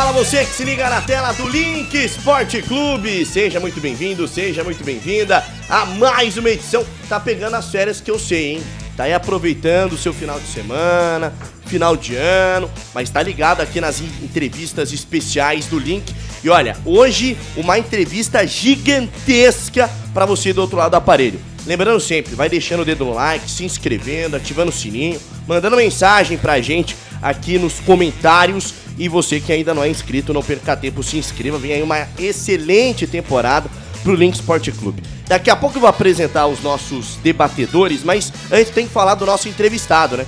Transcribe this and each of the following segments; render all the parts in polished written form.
Fala você que se liga na tela do Link Esporte Clube. Seja muito bem-vindo, seja muito bem-vinda a mais uma edição. Tá pegando as férias que eu sei, hein? Tá aí aproveitando o seu final de semana, final de ano, mas tá ligado aqui nas entrevistas especiais do Link. E olha, hoje uma entrevista gigantesca pra você do outro lado do aparelho. Lembrando sempre, vai deixando o dedo no like, se inscrevendo, ativando o sininho, mandando mensagem pra gente aqui nos comentários. E você que ainda não é inscrito, não perca tempo, se inscreva. Vem aí uma excelente temporada pro Link Esporte Clube. Daqui a pouco eu vou apresentar os nossos debatedores, mas antes tem que falar do nosso entrevistado, né?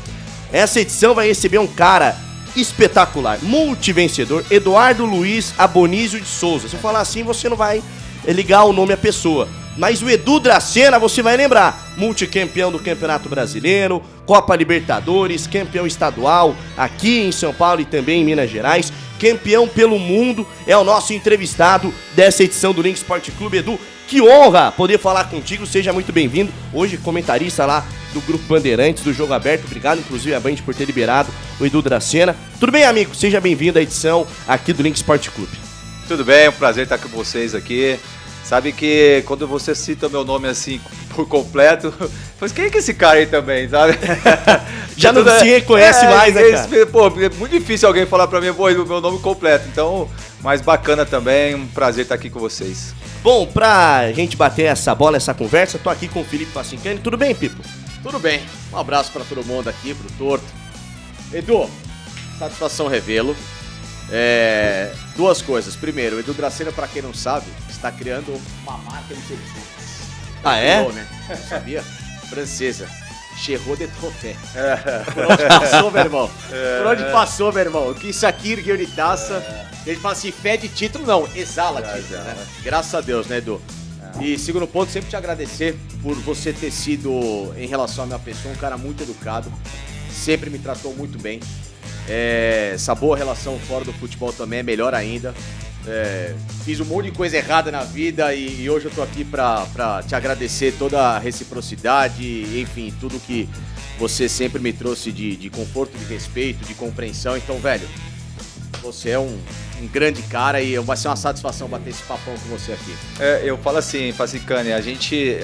Essa edição vai receber um cara espetacular, multivencedor, Eduardo Luiz Abonísio de Souza. Se eu falar assim, você não vai ligar o nome à pessoa. Mas o Edu Dracena, você vai lembrar, multicampeão do Campeonato Brasileiro, Copa Libertadores, campeão estadual aqui em São Paulo e também em Minas Gerais, campeão pelo mundo, é o nosso entrevistado dessa edição do Link Esporte Clube. Edu, que honra poder falar contigo, seja muito bem-vindo. Hoje comentarista lá do Grupo Bandeirantes, do Jogo Aberto, obrigado inclusive a Band por ter liberado o Edu Dracena. Tudo bem, amigo? Seja bem-vindo à edição aqui do Link Esporte Clube. Tudo bem, é um prazer estar com vocês aqui. Sabe que quando você cita o meu nome assim por completo, mas quem é que esse cara aí também, sabe? Já não se reconhece mais, né, cara? Pô, é muito difícil alguém falar pra mim, o meu nome completo. Então, mas bacana também, um prazer estar aqui com vocês. Bom, pra gente bater essa bola, essa conversa, tô aqui com o Felipe Pacincani. Tudo bem, Pipo? Tudo bem. Um abraço pra todo mundo aqui, pro Torto. Edu, satisfação revê-lo. Duas coisas. Primeiro, o Edu Dracena, pra quem não sabe, está criando uma marca de perfumes. Ah, é? Né? Não sabia? Francesa. Cheirou de trofé. Por onde passou, meu irmão? Por onde passou, meu irmão? Que isso aqui ergueu de taça. Ele fala assim, fede título, não, exala título, né? Graças a Deus, né, Edu? E segundo ponto, sempre te agradecer por você ter sido, em relação à minha pessoa, um cara muito educado. Sempre me tratou muito bem. Essa boa relação fora do futebol também é melhor ainda. Fiz um monte de coisa errada na vida e hoje eu tô aqui pra te agradecer toda a reciprocidade, enfim, tudo que você sempre me trouxe de conforto, de respeito, de compreensão. Então, velho, você é um grande cara e vai ser uma satisfação bater esse papão com você aqui. Eu falo assim, Pacincani, a gente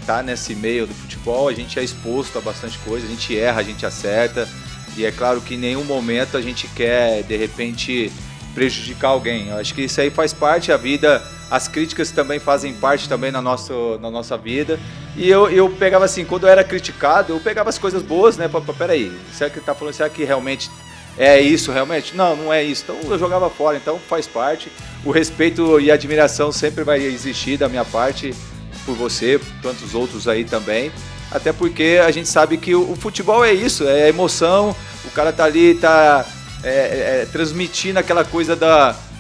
tá nesse meio do futebol, a gente é exposto a bastante coisa, a gente erra, a gente acerta. E é claro que em nenhum momento a gente quer, de repente, prejudicar alguém. Eu acho que isso aí faz parte da vida, as críticas também fazem parte também na nossa vida. E eu pegava assim, quando eu era criticado, eu pegava as coisas boas, né? Peraí, será que ele tá falando, será que realmente é isso, realmente? Não, não é isso. Então eu jogava fora, então faz parte. O respeito e a admiração sempre vai existir da minha parte por você, por tantos outros aí também. Até porque a gente sabe que o futebol é isso, é emoção, o cara tá ali, transmitindo aquela coisa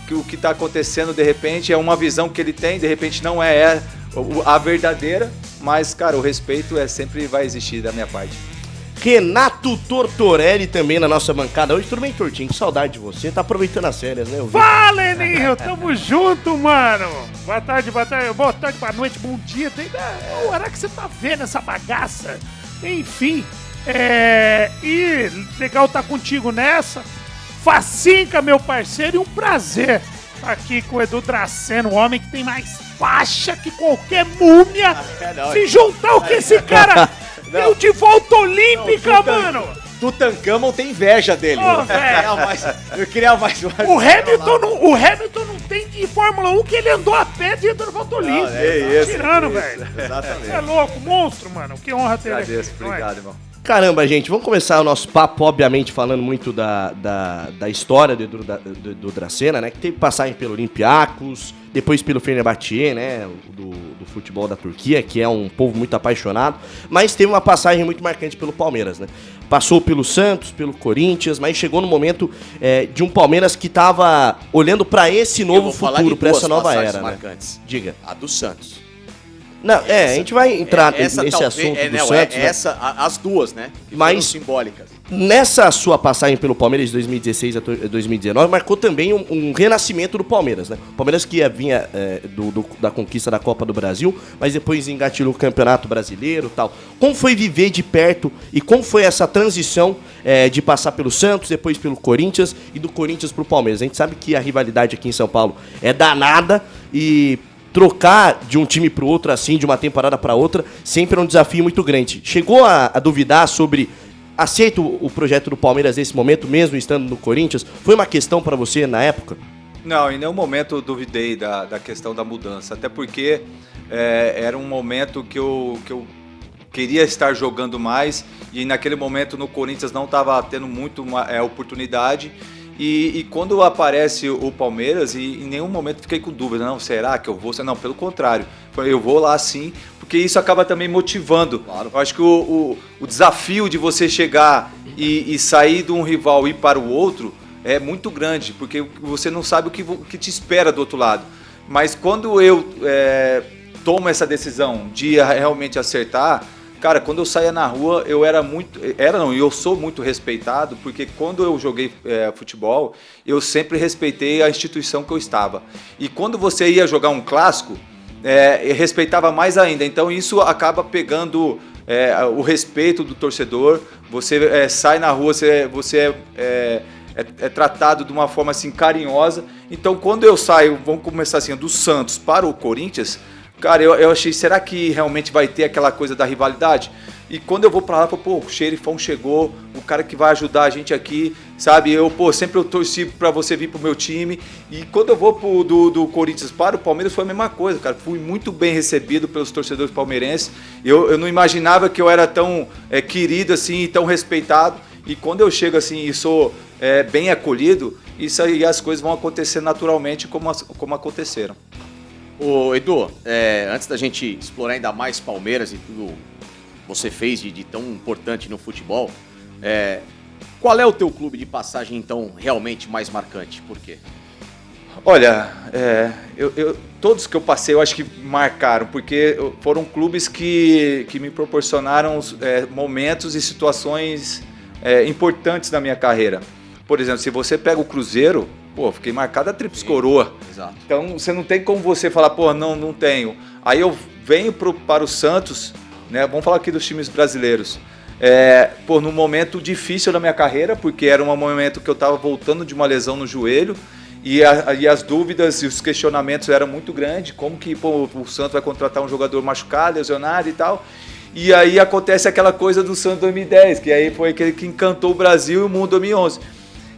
que o que tá acontecendo de repente é uma visão que ele tem, de repente não é a verdadeira, mas, cara, o respeito sempre vai existir da minha parte. Renato Tortorelli também na nossa bancada hoje. Tudo bem, Tortinho? Que saudade de você. Tá aproveitando as férias, né? Fala, Eninho! Tamo junto, mano! Boa tarde, boa noite, bom dia. O horário que você tá vendo essa bagaça. Enfim, e legal tá contigo nessa. Facinca, meu parceiro, e um prazer estar aqui com o Edu Dracena, um homem que tem mais faixa que qualquer múmia. Se juntar o que esse cara... Deu de volta olímpica, mano! Tutankhamon tem inveja dele. Eu queria mais. O Hamilton não tem de Fórmula 1 que ele andou a pé de volta olímpica. Tirando, velho. Exatamente. Você é louco, monstro, mano. Que honra ter ele aqui. Agradeço, obrigado, irmão. Caramba, gente, vamos começar o nosso papo, obviamente, falando muito da história do Dracena, né? Que teve passagem pelo Olympiacos, depois pelo Fenerbahçe, né? Do futebol da Turquia, que é um povo muito apaixonado, mas teve uma passagem muito marcante pelo Palmeiras, né? Passou pelo Santos, pelo Corinthians, mas chegou no momento de um Palmeiras que estava olhando para esse novo futuro, para essa nova era. Marcantes. Diga. A do Santos. Não, a gente vai entrar nesse assunto do Santos. As duas, né? Que mas simbólicas. Nessa sua passagem pelo Palmeiras de 2016 a 2019, marcou também um renascimento do Palmeiras, né? O Palmeiras que vinha da conquista da Copa do Brasil, mas depois engatilhou o Campeonato Brasileiro e tal. Como foi viver de perto e como foi essa transição de passar pelo Santos, depois pelo Corinthians e do Corinthians pro Palmeiras? A gente sabe que a rivalidade aqui em São Paulo é danada e trocar de um time pro outro assim, de uma temporada para outra, sempre é um desafio muito grande. Chegou a duvidar sobre... Aceita o projeto do Palmeiras nesse momento, mesmo estando no Corinthians? Foi uma questão para você na época? Não, em nenhum momento eu duvidei da questão da mudança. Até porque era um momento que eu queria estar jogando mais. E naquele momento no Corinthians não estava tendo muito oportunidade. E quando aparece o Palmeiras, e em nenhum momento fiquei com dúvida. Não, será que eu vou? Não, pelo contrário. Eu vou lá sim. Porque isso acaba também motivando. Claro. Eu acho que o desafio de você chegar e sair de um rival e ir para o outro é muito grande, porque você não sabe o que te espera do outro lado. Mas quando eu tomo essa decisão de realmente acertar, cara, quando eu saía na rua, eu sou muito respeitado, porque quando eu joguei futebol, eu sempre respeitei a instituição que eu estava. E quando você ia jogar um clássico, respeitava mais ainda. Então isso acaba pegando o respeito do torcedor. Você sai na rua, você é tratado de uma forma assim carinhosa. Então quando eu saio, vamos começar assim, do Santos para o Corinthians, cara, eu achei, será que realmente vai ter aquela coisa da rivalidade? E quando eu vou pra lá, eu falo, pô, o xerifão chegou, o cara que vai ajudar a gente aqui, sabe? Sempre eu torci pra você vir pro meu time. E quando eu vou do Corinthians para o Palmeiras, foi a mesma coisa, cara. Fui muito bem recebido pelos torcedores palmeirenses. Eu não imaginava que eu era tão querido assim e tão respeitado. E quando eu chego assim e sou bem acolhido, isso aí as coisas vão acontecer naturalmente como aconteceram. Ô Edu, antes da gente explorar ainda mais Palmeiras e tudo você fez de tão importante no futebol, qual é o teu clube de passagem, então, realmente mais marcante? Por quê? Olha, todos que eu passei, eu acho que marcaram, porque foram clubes que me proporcionaram momentos e situações importantes na minha carreira. Por exemplo, se você pega o Cruzeiro, pô, fiquei marcado a tríplice coroa. Exato. Então, você não tem como você falar, pô, não tenho. Aí eu venho para o Santos, né? Vamos falar aqui dos times brasileiros. Num momento difícil da minha carreira, porque era um momento que eu estava voltando de uma lesão no joelho e as dúvidas e os questionamentos eram muito grandes. Como que o Santos vai contratar um jogador machucado, lesionado e tal? E aí acontece aquela coisa do Santos 2010, que aí foi aquele que encantou o Brasil e o mundo 2011.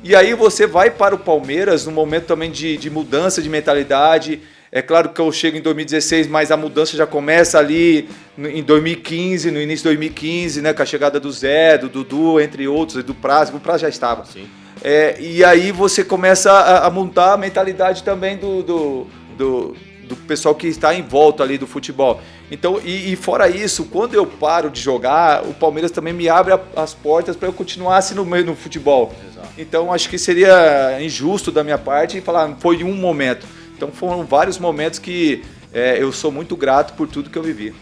E aí você vai para o Palmeiras num momento também de mudança de mentalidade. É claro que eu chego em 2016, mas a mudança já começa ali em 2015, no início de 2015, né, com a chegada do Zé, do Dudu, entre outros, do Praz. O Praz já estava. Sim. E aí você começa a montar a mentalidade também do pessoal que está em volta ali do futebol. Então, e fora isso, quando eu paro de jogar, o Palmeiras também me abre as portas para eu continuar assim no futebol. Exato. Então, acho que seria injusto da minha parte falar, foi um momento. Então, foram vários momentos que eu sou muito grato por tudo que eu vivi.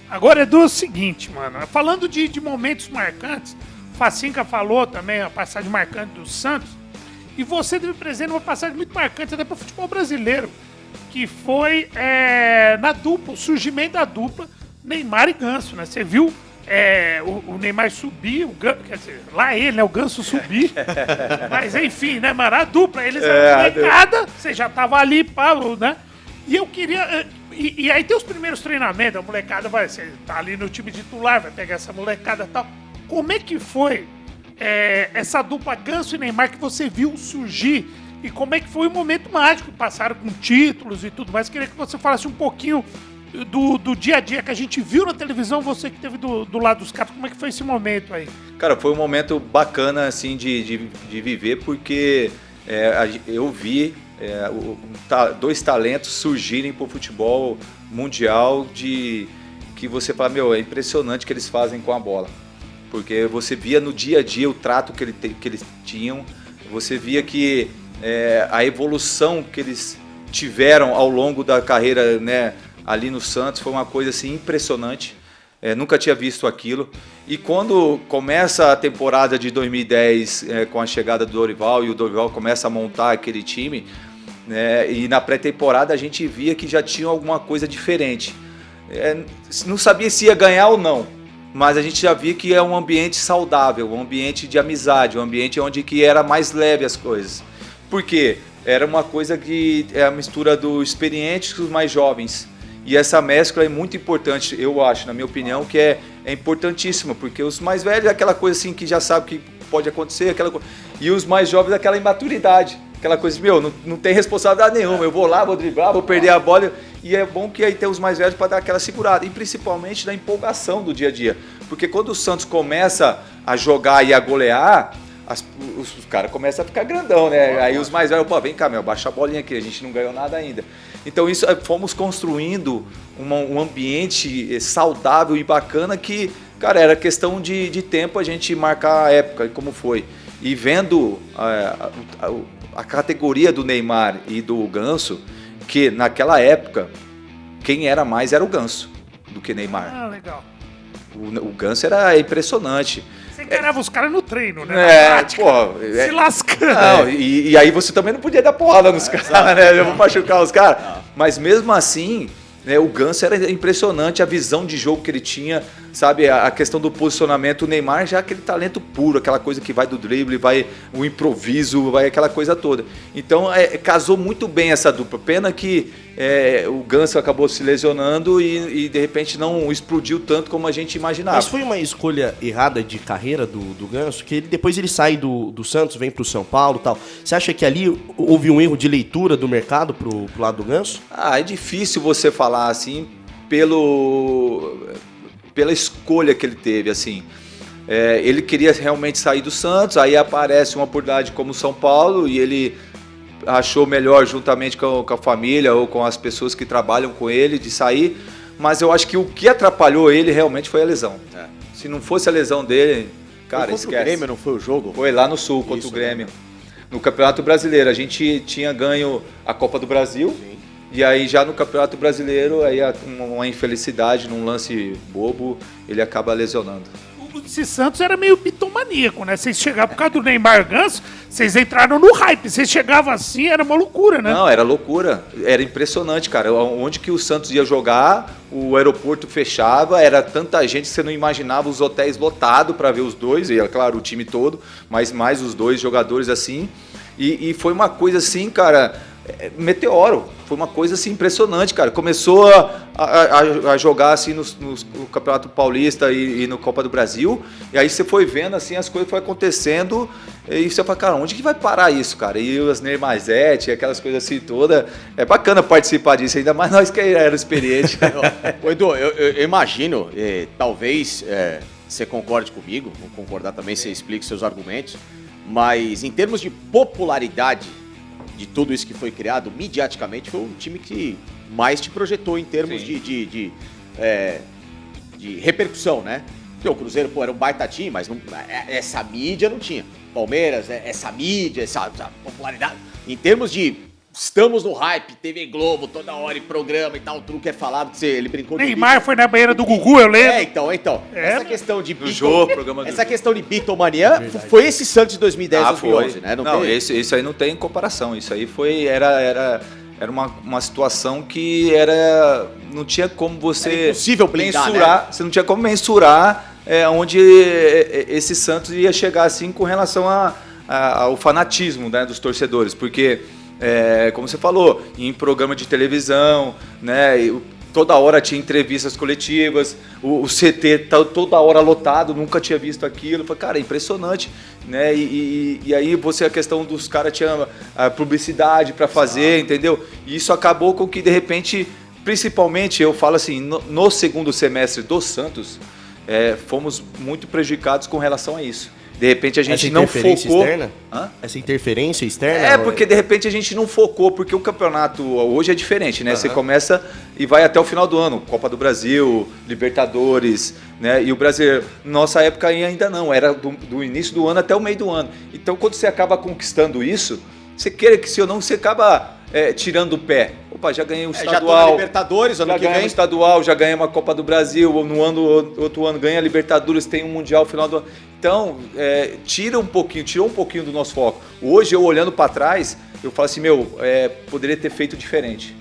Agora, Edu, é o seguinte, mano. Falando de momentos marcantes, Facinca falou também a passagem marcante do Santos, e você teve presente uma passagem muito marcante até para o futebol brasileiro, que foi na dupla, o surgimento da dupla Neymar e Ganso, né? Você viu o Neymar subir, quer dizer, lá ele, né? O Ganso subir. Mas enfim, né, mano? A dupla, eles eram molecada, você já tava ali, Paulo, né? E eu queria. E aí tem os primeiros treinamentos, a molecada você tá ali no time titular, vai pegar essa molecada e tal. Como é que foi essa dupla Ganso e Neymar que você viu surgir? E como é que foi o momento mágico? Passaram com títulos e tudo mais. Queria que você falasse um pouquinho do dia a dia que a gente viu na televisão, você que teve do lado dos caras. Como é que foi esse momento aí? Cara, foi um momento bacana, assim, de viver, porque eu vi dois talentos surgirem pro futebol mundial que você fala, é impressionante o que eles fazem com a bola. Porque você via no dia a dia o trato que eles tinham, você via que a evolução que eles tiveram ao longo da carreira, né, ali no Santos, foi uma coisa assim impressionante. Nunca tinha visto aquilo. E quando começa a temporada de 2010, com a chegada do Dorival, e o Dorival começa a montar aquele time, né, e na pré-temporada a gente via que já tinha alguma coisa diferente. Não sabia se ia ganhar ou não, mas a gente já via que é um ambiente saudável, um ambiente de amizade, um ambiente onde que era mais leve as coisas. Por quê? Era uma coisa que é a mistura do experiente com os mais jovens. E essa mescla é muito importante, eu acho, na minha opinião, que é importantíssima, porque os mais velhos é aquela coisa assim que já sabe que pode acontecer, e os mais jovens é aquela imaturidade, aquela coisa, não tem responsabilidade nenhuma, eu vou lá, vou driblar, vou perder a bola, e é bom que aí tem os mais velhos para dar aquela segurada, e principalmente na empolgação do dia a dia, porque quando o Santos começa a jogar e a golear, os caras começam a ficar grandão, né? Aí os mais velhos, vem cá, baixa a bolinha aqui, a gente não ganhou nada ainda. Então fomos construindo um ambiente saudável e bacana que, cara, era questão de tempo a gente marcar a época e como foi. E vendo a categoria do Neymar e do Ganso, que naquela época, quem era mais era o Ganso do que Neymar. Ah, legal. O Ganso era impressionante. Você encarava os caras no treino, né? Se lascando. Não, e aí você também não podia dar porrada nos caras, né? Eu vou machucar os caras. Mas mesmo assim, né, o Ganso era impressionante, a visão de jogo que ele tinha, sabe? A questão do posicionamento, o Neymar já aquele talento puro, aquela coisa que vai do drible, vai o improviso, vai aquela coisa toda. Então, casou muito bem essa dupla. Pena que o Ganso acabou se lesionando e de repente não explodiu tanto como a gente imaginava. Mas foi uma escolha errada de carreira do Ganso, que depois ele sai do Santos, vem pro São Paulo e tal. Você acha que ali houve um erro de leitura do mercado pro lado do Ganso? É difícil você falar assim pela escolha que ele teve, assim. Ele queria realmente sair do Santos, aí aparece uma oportunidade como o São Paulo e ele achou melhor, juntamente com a família ou com as pessoas que trabalham com ele, de sair, mas eu acho que o que atrapalhou ele realmente foi a lesão. Se não fosse a lesão dele, cara, esquece. O Grêmio não foi o jogo? Foi lá no Sul, contra o Grêmio. No Campeonato Brasileiro, a gente tinha ganho a Copa do Brasil. Sim. E aí já no Campeonato Brasileiro, aí uma infelicidade, num lance bobo, ele acaba lesionando. Esse Santos era meio bitomaníaco, né? Vocês chegavam por causa do Neymar Ganso, vocês entraram no hype. Vocês chegavam assim, era uma loucura, né? Não, era loucura. Era impressionante, cara. Onde que o Santos ia jogar, o aeroporto fechava, era tanta gente que você não imaginava, os hotéis lotados para ver os dois, e claro, o time todo, mas mais os dois jogadores assim. E foi uma coisa assim, cara, meteoro. Foi uma coisa assim impressionante, cara. Começou a jogar assim no Campeonato Paulista e no Copa do Brasil. E aí você foi vendo assim, as coisas foram acontecendo. E você fala, cara, onde que vai parar isso, cara? E os Neymazete, aquelas coisas assim todas. É bacana participar disso, ainda mais nós que eram experientes. Edu, eu imagino, talvez você concorde comigo, vou concordar também, você explique seus argumentos. Mas em termos de popularidade de tudo isso que foi criado, midiaticamente, foi o time que mais te projetou em termos de repercussão, né? Porque o Cruzeiro, era um baita time, mas essa mídia não tinha. Palmeiras, essa mídia, essa popularidade. Em termos de estamos no hype, TV Globo, toda hora em programa e tal, tudo que é falado, que ele brincou de... Neymar foi na banheira do Gugu, eu lembro. Então. Essa questão de... Essa questão de bitomania foi esse Santos de 2010, 2011, né? Isso aí não tem comparação. Isso aí era uma situação que não tinha como você... Era impossível blindar, mensurar, né? Você não tinha como mensurar onde esse Santos ia chegar assim com relação ao fanatismo, né, dos torcedores, porque... como você falou, em programa de televisão, né? Toda hora tinha entrevistas coletivas, o CT tá toda hora lotado, nunca tinha visto aquilo. Falei, cara, é impressionante, né? E aí a questão dos caras tinha a publicidade para fazer, entendeu? E isso acabou com que, de repente, principalmente, eu falo assim, no segundo semestre do Santos, fomos muito prejudicados com relação a isso. De repente a gente não focou... Externa? Essa interferência externa? Porque de repente a gente não focou, porque o campeonato hoje é diferente, né? Você começa e vai até o final do ano, Copa do Brasil, Libertadores, né? E o Brasileiro, nossa época ainda não, era do início do ano até o meio do ano. Então quando você acaba conquistando isso, você queira que se ou não, você acaba tirando o pé. Opa, já ganhei um Já tô na estadual. Libertadores, ano Já que ganhei um vem. estadual, já ganhei uma Copa do Brasil, outro ano ganha a Libertadores, tem um Mundial no final do ano. Então, tirou um pouquinho do nosso foco. Hoje, eu olhando para trás, eu falo assim, poderia ter feito diferente.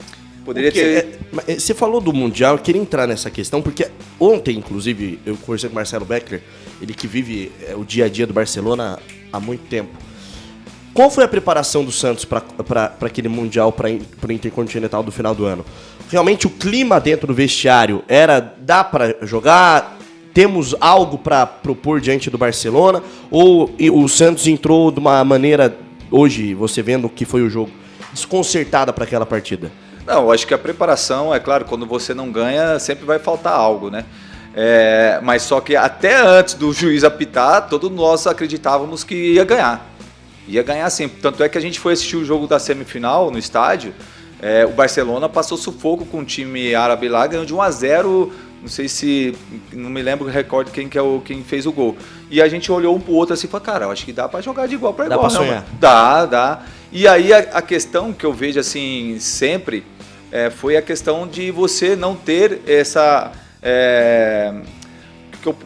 Poderia ter... Você falou do Mundial, eu queria entrar nessa questão, porque ontem, inclusive, eu conversei com o Marcelo Beckler, ele que vive o dia a dia do Barcelona há muito tempo. Qual foi a preparação do Santos para aquele Mundial, para o Intercontinental do final do ano? Realmente o clima dentro do vestiário dá para jogar? Temos algo para propor diante do Barcelona? Ou o Santos entrou de uma maneira, hoje, você vendo o que foi o jogo, desconcertada para aquela partida? Não, eu acho que a preparação, é claro, quando você não ganha, sempre vai faltar algo, né? Mas só que até antes do juiz apitar, todos nós acreditávamos que ia ganhar. Ia ganhar sim. Tanto é que a gente foi assistir o jogo da semifinal no estádio, o Barcelona passou sufoco com o time árabe lá, ganhou de 1-0, não sei se, não me lembro o recorde quem fez o gol. E a gente olhou um pro outro assim e falou, cara, eu acho que dá pra jogar de igual pra igual. Dá pra sonhar. Dá. E aí a questão que eu vejo assim sempre foi a questão de você não ter essa,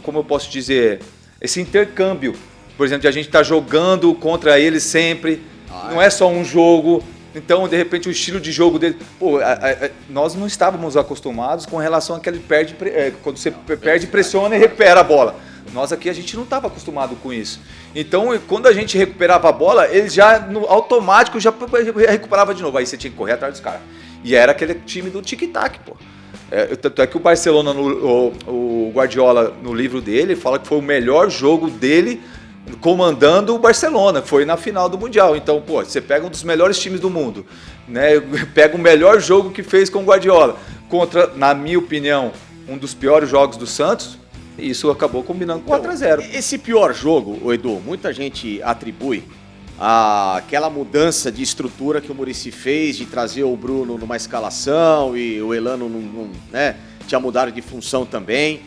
como eu posso dizer, esse intercâmbio. Por exemplo, de a gente estar jogando contra eles sempre, não é só um jogo. Então, de repente, o estilo de jogo dele... nós não estávamos acostumados com relação a que ele perde... quando você perde, pressiona e recupera a bola. Nós aqui, a gente não estava acostumado com isso. Então, quando a gente recuperava a bola, eles já, no automático, já recuperava de novo. Aí você tinha que correr atrás dos caras. E era aquele time do tic-tac, pô. Tanto é que o Barcelona, o Guardiola, no livro dele, fala que foi o melhor jogo dele comandando o Barcelona, foi na final do Mundial. Então, pô, você pega um dos melhores times do mundo, né? Pega o melhor jogo que fez com o Guardiola contra, na minha opinião, um dos piores jogos do Santos, e isso acabou combinando com 4-0. Esse pior jogo, Edu, muita gente atribui àquela mudança de estrutura que o Muricy fez, de trazer o Bruno numa escalação e o Elano né, tinha mudado de função também.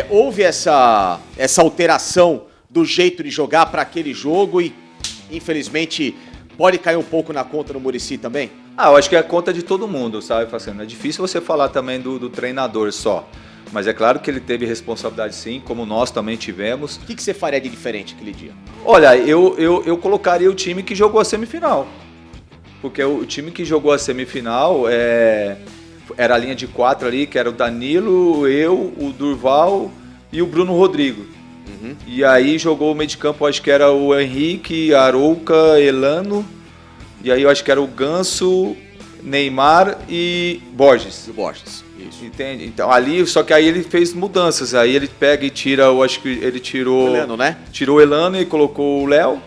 Houve essa alteração do jeito de jogar para aquele jogo e, infelizmente, pode cair um pouco na conta do Muricy também? Eu acho que é a conta de todo mundo, sabe, Faciano? É difícil você falar também do treinador só, mas é claro que ele teve responsabilidade sim, como nós também tivemos. O que você faria de diferente aquele dia? Olha, eu colocaria o time que jogou a semifinal, porque o time que jogou a semifinal era a linha de 4 ali, que era o Danilo, eu, o Durval e o Bruno Rodrigo. Uhum. E aí jogou o meio de campo, acho que era o Henrique, Arouca, Elano, e aí eu acho que era o Ganso, Neymar e Borges. O Borges, isso. Entende? Então ali, só que aí ele fez mudanças, aí ele pega e tira, eu acho que ele tirou... O Elano, né? Tirou o Elano e colocou o Léo,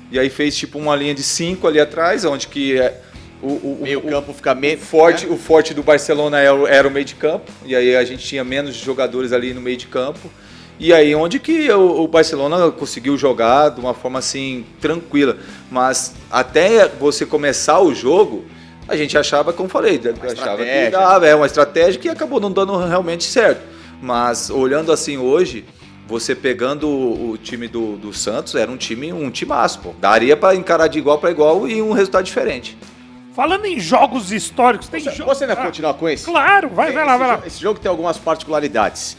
e aí fez tipo uma linha de 5 ali atrás, onde que o meio campo fica meio forte, né? O forte do Barcelona era o meio de campo, e aí a gente tinha menos jogadores ali no meio de campo. E aí onde que o Barcelona conseguiu jogar de uma forma assim tranquila, mas até você começar o jogo, a gente achava, como falei, achava que dava, uma estratégia que acabou não dando realmente certo. Mas olhando assim hoje, você pegando o time do Santos, era um timaço, pô. Daria para encarar de igual para igual e um resultado diferente. Falando em jogos históricos, tem jogo... Você ainda continuar com esse? Claro, vai lá. Esse jogo tem algumas particularidades.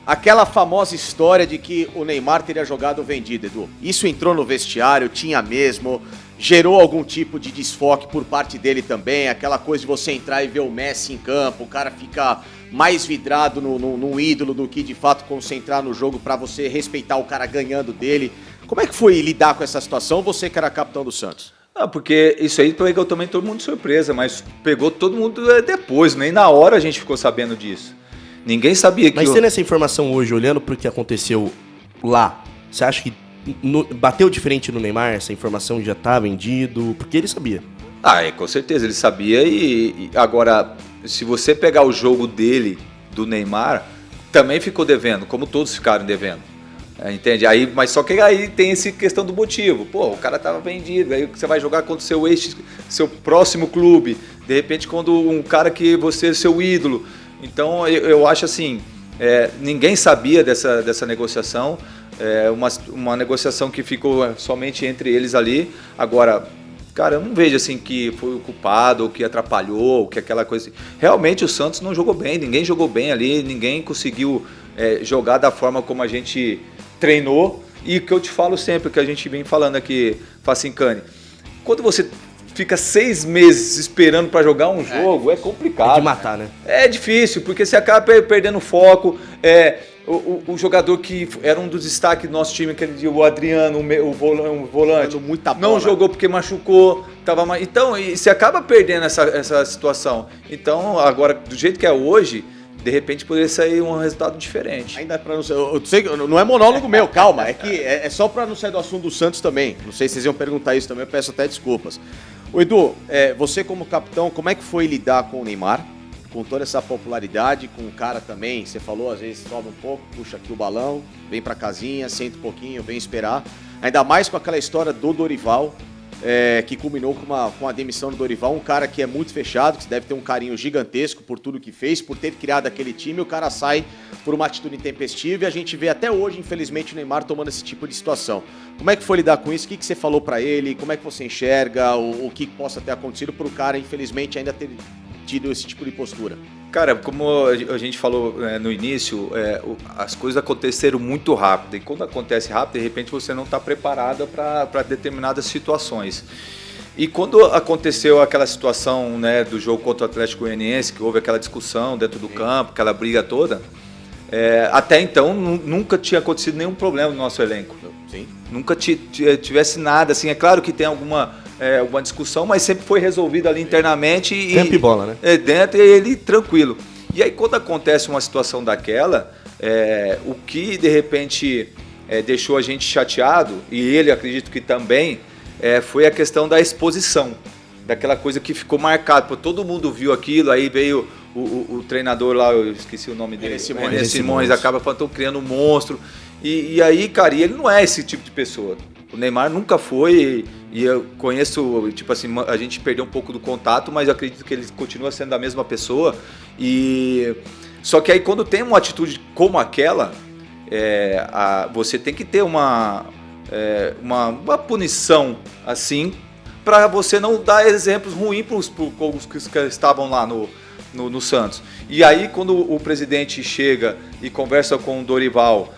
Aquela famosa história de que o Neymar teria jogado vendido, Edu. Isso entrou no vestiário, tinha mesmo, gerou algum tipo de desfoque por parte dele também, aquela coisa de você entrar e ver o Messi em campo, o cara fica mais vidrado num ídolo do que de fato concentrar no jogo pra você respeitar o cara ganhando dele. Como é que foi lidar com essa situação, você que era capitão do Santos? Porque isso aí pegou também todo mundo de surpresa, mas pegou todo mundo depois, nem na hora a gente ficou sabendo disso. Ninguém sabia que... Mas tendo essa informação hoje, olhando pro que aconteceu lá, você acha que bateu diferente no Neymar? Essa informação já tá vendido? Porque ele sabia. Com certeza, ele sabia e agora, se você pegar o jogo dele, do Neymar, também ficou devendo, como todos ficaram devendo. Entende? Aí, mas só que aí tem essa questão do motivo. Pô, o cara tava vendido, aí você vai jogar contra o seu próximo clube, de repente quando um cara que você é seu ídolo. Então eu acho assim, ninguém sabia dessa negociação, uma negociação que ficou somente entre eles ali. Agora, cara, eu não vejo assim que foi o culpado, ou que atrapalhou, ou que aquela coisa. Realmente o Santos não jogou bem, ninguém jogou bem ali, ninguém conseguiu jogar da forma como a gente treinou. E o que eu te falo sempre, que a gente vem falando aqui, Facincani, quando você fica 6 meses esperando para jogar um jogo, é complicado. É de matar, né? É difícil, porque você acaba perdendo foco. O jogador que era um dos destaques do nosso time, aquele dia, o Adriano, o volante, muita bola. não jogou porque machucou. Então, você acaba perdendo essa situação. Então, agora, do jeito que é hoje, de repente poderia sair um resultado diferente. Ainda para não ser, eu sei que não é monólogo meu, calma, é que é só para não sair do assunto do Santos também. Não sei se vocês iam perguntar isso também, eu peço até desculpas. Ô Edu, você como capitão, como é que foi lidar com o Neymar? Com toda essa popularidade, com o cara também, você falou, às vezes sobe um pouco, puxa aqui o balão, vem pra casinha, senta um pouquinho, vem esperar. Ainda mais com aquela história do Dorival, que culminou com a demissão do Dorival, um cara que é muito fechado, que deve ter um carinho gigantesco por tudo que fez, por ter criado aquele time, o cara sai por uma atitude intempestiva e a gente vê até hoje, infelizmente, o Neymar tomando esse tipo de situação. Como é que foi lidar com isso? O que você falou pra ele? Como é que você enxerga o que possa ter acontecido pro cara, infelizmente, ainda ter tido esse tipo de postura? Cara, como a gente falou no início, as coisas aconteceram muito rápido. E quando acontece rápido, de repente você não está preparada para determinadas situações. E quando aconteceu aquela situação, né, do jogo contra o Atlético Goianiense, que houve aquela discussão dentro do campo, aquela briga toda, até então nunca tinha acontecido nenhum problema no nosso elenco. Sim. Nunca tivesse nada, assim, é claro que tem alguma discussão, mas sempre foi resolvido ali internamente. Tempo e bola, né? Dentro e ele tranquilo. E aí quando acontece uma situação daquela, o que de repente deixou a gente chateado, e ele acredito que também, foi a questão da exposição, daquela coisa que ficou marcado. Todo mundo viu aquilo, aí veio o treinador lá, eu esqueci o nome dele, René Simões, acaba falando, estão criando um monstro. E aí, cara, ele não é esse tipo de pessoa. O Neymar nunca foi, e eu conheço, tipo assim, a gente perdeu um pouco do contato, mas eu acredito que ele continua sendo a mesma pessoa. Só que aí quando tem uma atitude como aquela, você tem que ter uma punição assim, para você não dar exemplos ruins para os que estavam lá no Santos. E aí quando o presidente chega e conversa com o Dorival,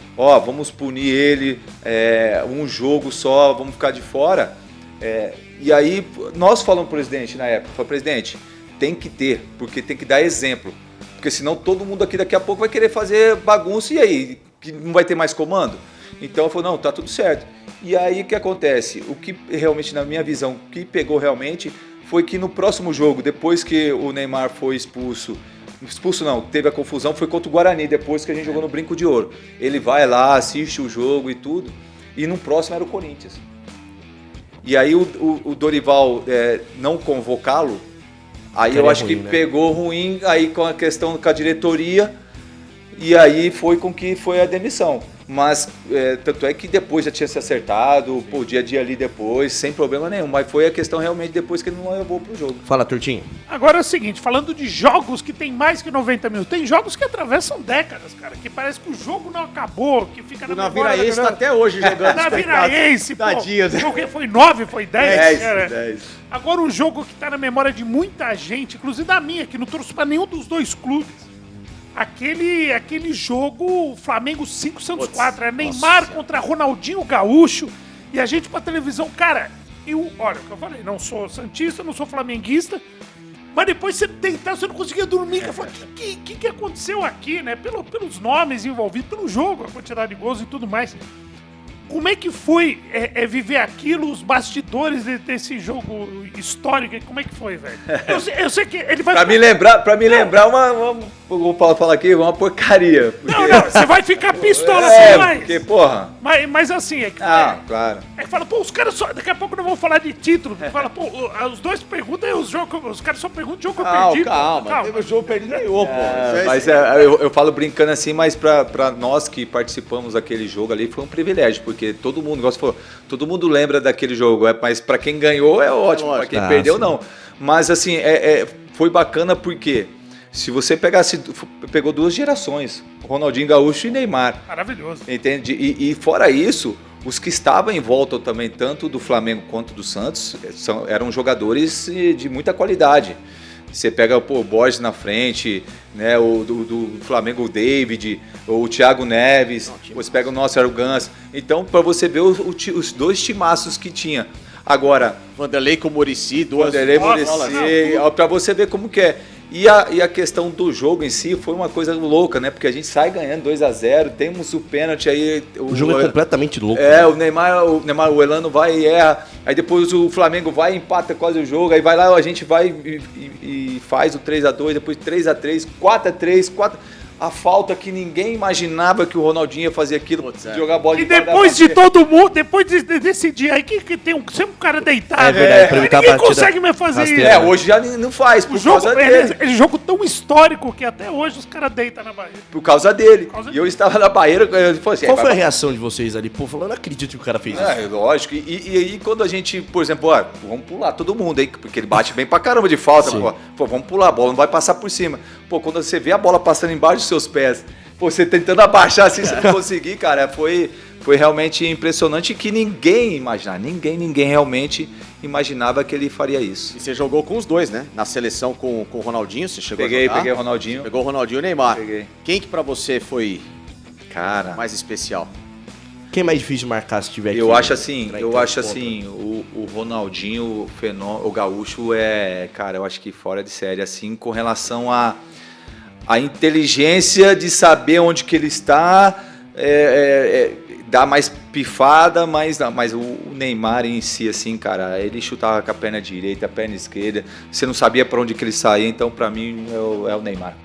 vamos punir ele, um jogo só, vamos ficar de fora. E aí nós falamos pro presidente na época, presidente, tem que ter, porque tem que dar exemplo. Porque senão todo mundo aqui daqui a pouco vai querer fazer bagunça, e aí? Que não vai ter mais comando? Então eu falei, não, tá tudo certo. E aí o que acontece? O que realmente, na minha visão, o que pegou realmente foi que no próximo jogo, depois que o Neymar foi expulso não, teve a confusão, foi contra o Guarani, depois que a gente jogou no Brinco de Ouro. Ele vai lá, assiste o jogo e tudo, e no próximo era o Corinthians. E aí o Dorival não convocá-lo, aí eu acho que pegou ruim aí com a questão com a diretoria, e aí foi com que foi a demissão. Mas tanto é que depois já tinha se acertado, dia a dia ali depois, sem problema nenhum. Mas foi a questão realmente depois que ele não levou pro jogo. Fala, Turtinho. Agora é o seguinte, falando de jogos que tem mais que 90 minutos, tem jogos que atravessam décadas, cara, que parece que o jogo não acabou, que fica na memória. O Naviraense tá até hoje jogando. Naviraense, pô. Tadinho. Foi 9, foi 10? 10. Agora um jogo que tá na memória de muita gente, inclusive da minha, que não trouxe pra nenhum dos dois clubes. Aquele jogo Flamengo 5, Santos 4, é Neymar contra Ronaldinho Gaúcho, e a gente pra televisão, cara, olha, o que eu falei, não sou santista, não sou flamenguista, mas depois você deitar, você não conseguia dormir, eu falei, o que aconteceu aqui, né, pelos nomes envolvidos, pelo jogo, a quantidade de gols e tudo mais. Como é que foi viver aquilo, os bastidores desse jogo histórico? Como é que foi, velho? Eu sei que ele vai... Pra me lembrar vou falar aqui, uma porcaria. Porque... Não, você vai ficar pistola assim, mas... porque, porra... Mas assim, claro. É que fala, os caras só... Daqui a pouco não vão falar de título. Fala, os dois perguntam e os caras só perguntam o jogo que eu perdi. Calma. Teve o jogo perdido nenhum, pô. Mas eu falo brincando assim, mas pra nós que participamos daquele jogo ali, foi um privilégio, porque todo mundo, igual você falou, todo mundo lembra daquele jogo, mas pra quem ganhou é ótimo, pra quem perdeu não. Mas assim, foi bacana porque Se você pegou 2 gerações, Ronaldinho Gaúcho e Neymar. Maravilhoso. Entende? E fora isso, os que estavam em volta também, tanto do Flamengo quanto do Santos, eram jogadores de muita qualidade. Você pega o Borges na frente, né, do Flamengo, o David, o Thiago Neves, você pega o nosso Arugans. Então, para você ver os 2 timaços que tinha. Agora, Vanderlei com o Muricy, para você ver como que é. E a questão do jogo em si foi uma coisa louca, né? Porque a gente sai ganhando 2-0, temos o pênalti aí. O jogo é completamente louco. O Neymar, o Elano vai e erra. Aí depois o Flamengo vai e empata quase o jogo. Aí vai lá, a gente vai e faz o 3-2, depois 3-3, 4-3, a falta que ninguém imaginava que o Ronaldinho ia fazer aquilo, jogar a bola E depois de todo mundo, depois desse dia aí, que tem sempre um cara deitado. É verdade, ninguém consegue mais fazer isso. Hoje já não faz, por causa dele. É jogo tão histórico que até hoje os caras deitam na barreira. Por causa dele. E eu estava na barreira, eu falei assim... Qual foi a reação de vocês ali? Pô, falando, não acredito que o cara fez isso. Lógico. E aí quando a gente, por exemplo, vamos pular todo mundo aí, porque ele bate bem pra caramba de falta. Pô, vamos pular, a bola não vai passar por cima. Pô, quando você vê a bola passando embaixo dos seus pés, você tentando abaixar assim, você não conseguir, cara, foi realmente impressionante que ninguém imaginava, ninguém realmente imaginava que ele faria isso. E você jogou com os 2, né? Na seleção com o Ronaldinho, você chegou a jogar? Peguei o Ronaldinho. Pegou o Ronaldinho e o Neymar. Peguei. Quem que pra você foi, cara, mais especial? Quem é mais difícil de marcar se tiver aqui? Eu acho assim, o Ronaldinho, o Gaúcho cara, eu acho que fora de série, assim, com relação a inteligência de saber onde que ele está, dá mais pifada, mas o Neymar em si, assim, cara, ele chutava com a perna direita, a perna esquerda, você não sabia para onde que ele saía, então para mim é o Neymar.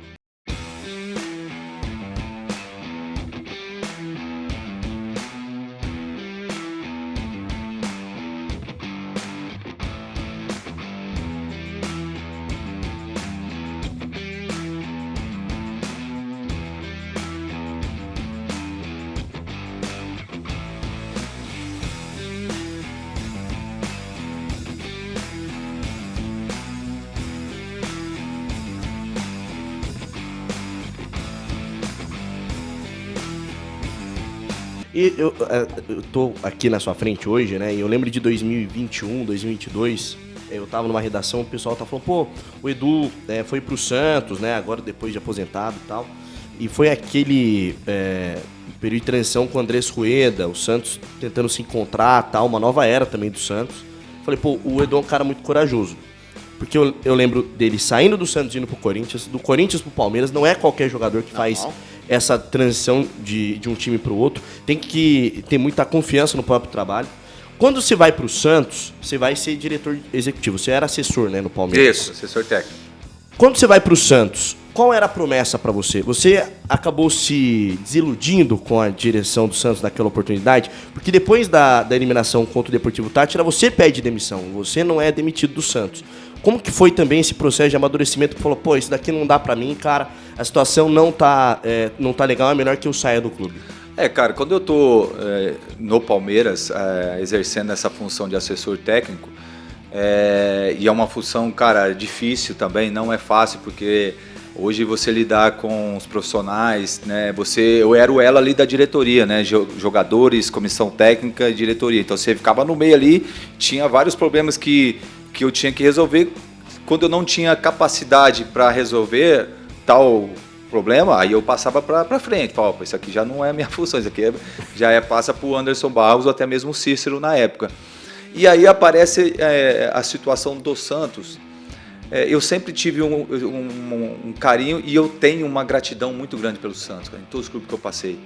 E eu tô aqui na sua frente hoje, né? E eu lembro de 2021, 2022, eu tava numa redação, o pessoal tá falando, pô, o Edu foi pro Santos, né? Agora depois de aposentado e tal. E foi aquele período de transição com o Andrés Rueda, o Santos tentando se encontrar, tal, uma nova era também do Santos. Falei, pô, o Edu é um cara muito corajoso. Porque eu lembro dele saindo do Santos e indo pro Corinthians, do Corinthians pro Palmeiras, não é qualquer jogador que faz essa transição de um time pro outro. Tem que ter muita confiança no próprio trabalho. Quando você vai pro Santos, você vai ser diretor executivo. Você era assessor, né, no Palmeiras. Isso, assessor técnico. Quando você vai pro Santos, qual era a promessa pra você? Você acabou se desiludindo com a direção do Santos naquela oportunidade? Porque depois da eliminação contra o Deportivo Táchira, você pede demissão. Você não é demitido do Santos. Como que foi também esse processo de amadurecimento que falou, pô, isso daqui não dá pra mim, cara, a situação não tá legal, é melhor que eu saia do clube? Cara, quando eu tô no Palmeiras, exercendo essa função de assessor técnico, e é uma função, cara, difícil também, não é fácil, porque hoje você lidar com os profissionais, né, eu era o elo ali da diretoria, né, jogadores, comissão técnica e diretoria, então você ficava no meio ali, tinha vários problemas que eu tinha que resolver. Quando eu não tinha capacidade para resolver tal problema, aí eu passava para frente, falava, isso aqui já não é a minha função, isso aqui passa para o Anderson Barros ou até mesmo o Cícero na época. E aí aparece a situação do Santos. Eu sempre tive um carinho e eu tenho uma gratidão muito grande pelo Santos, cara, em todos os clubes que eu passei.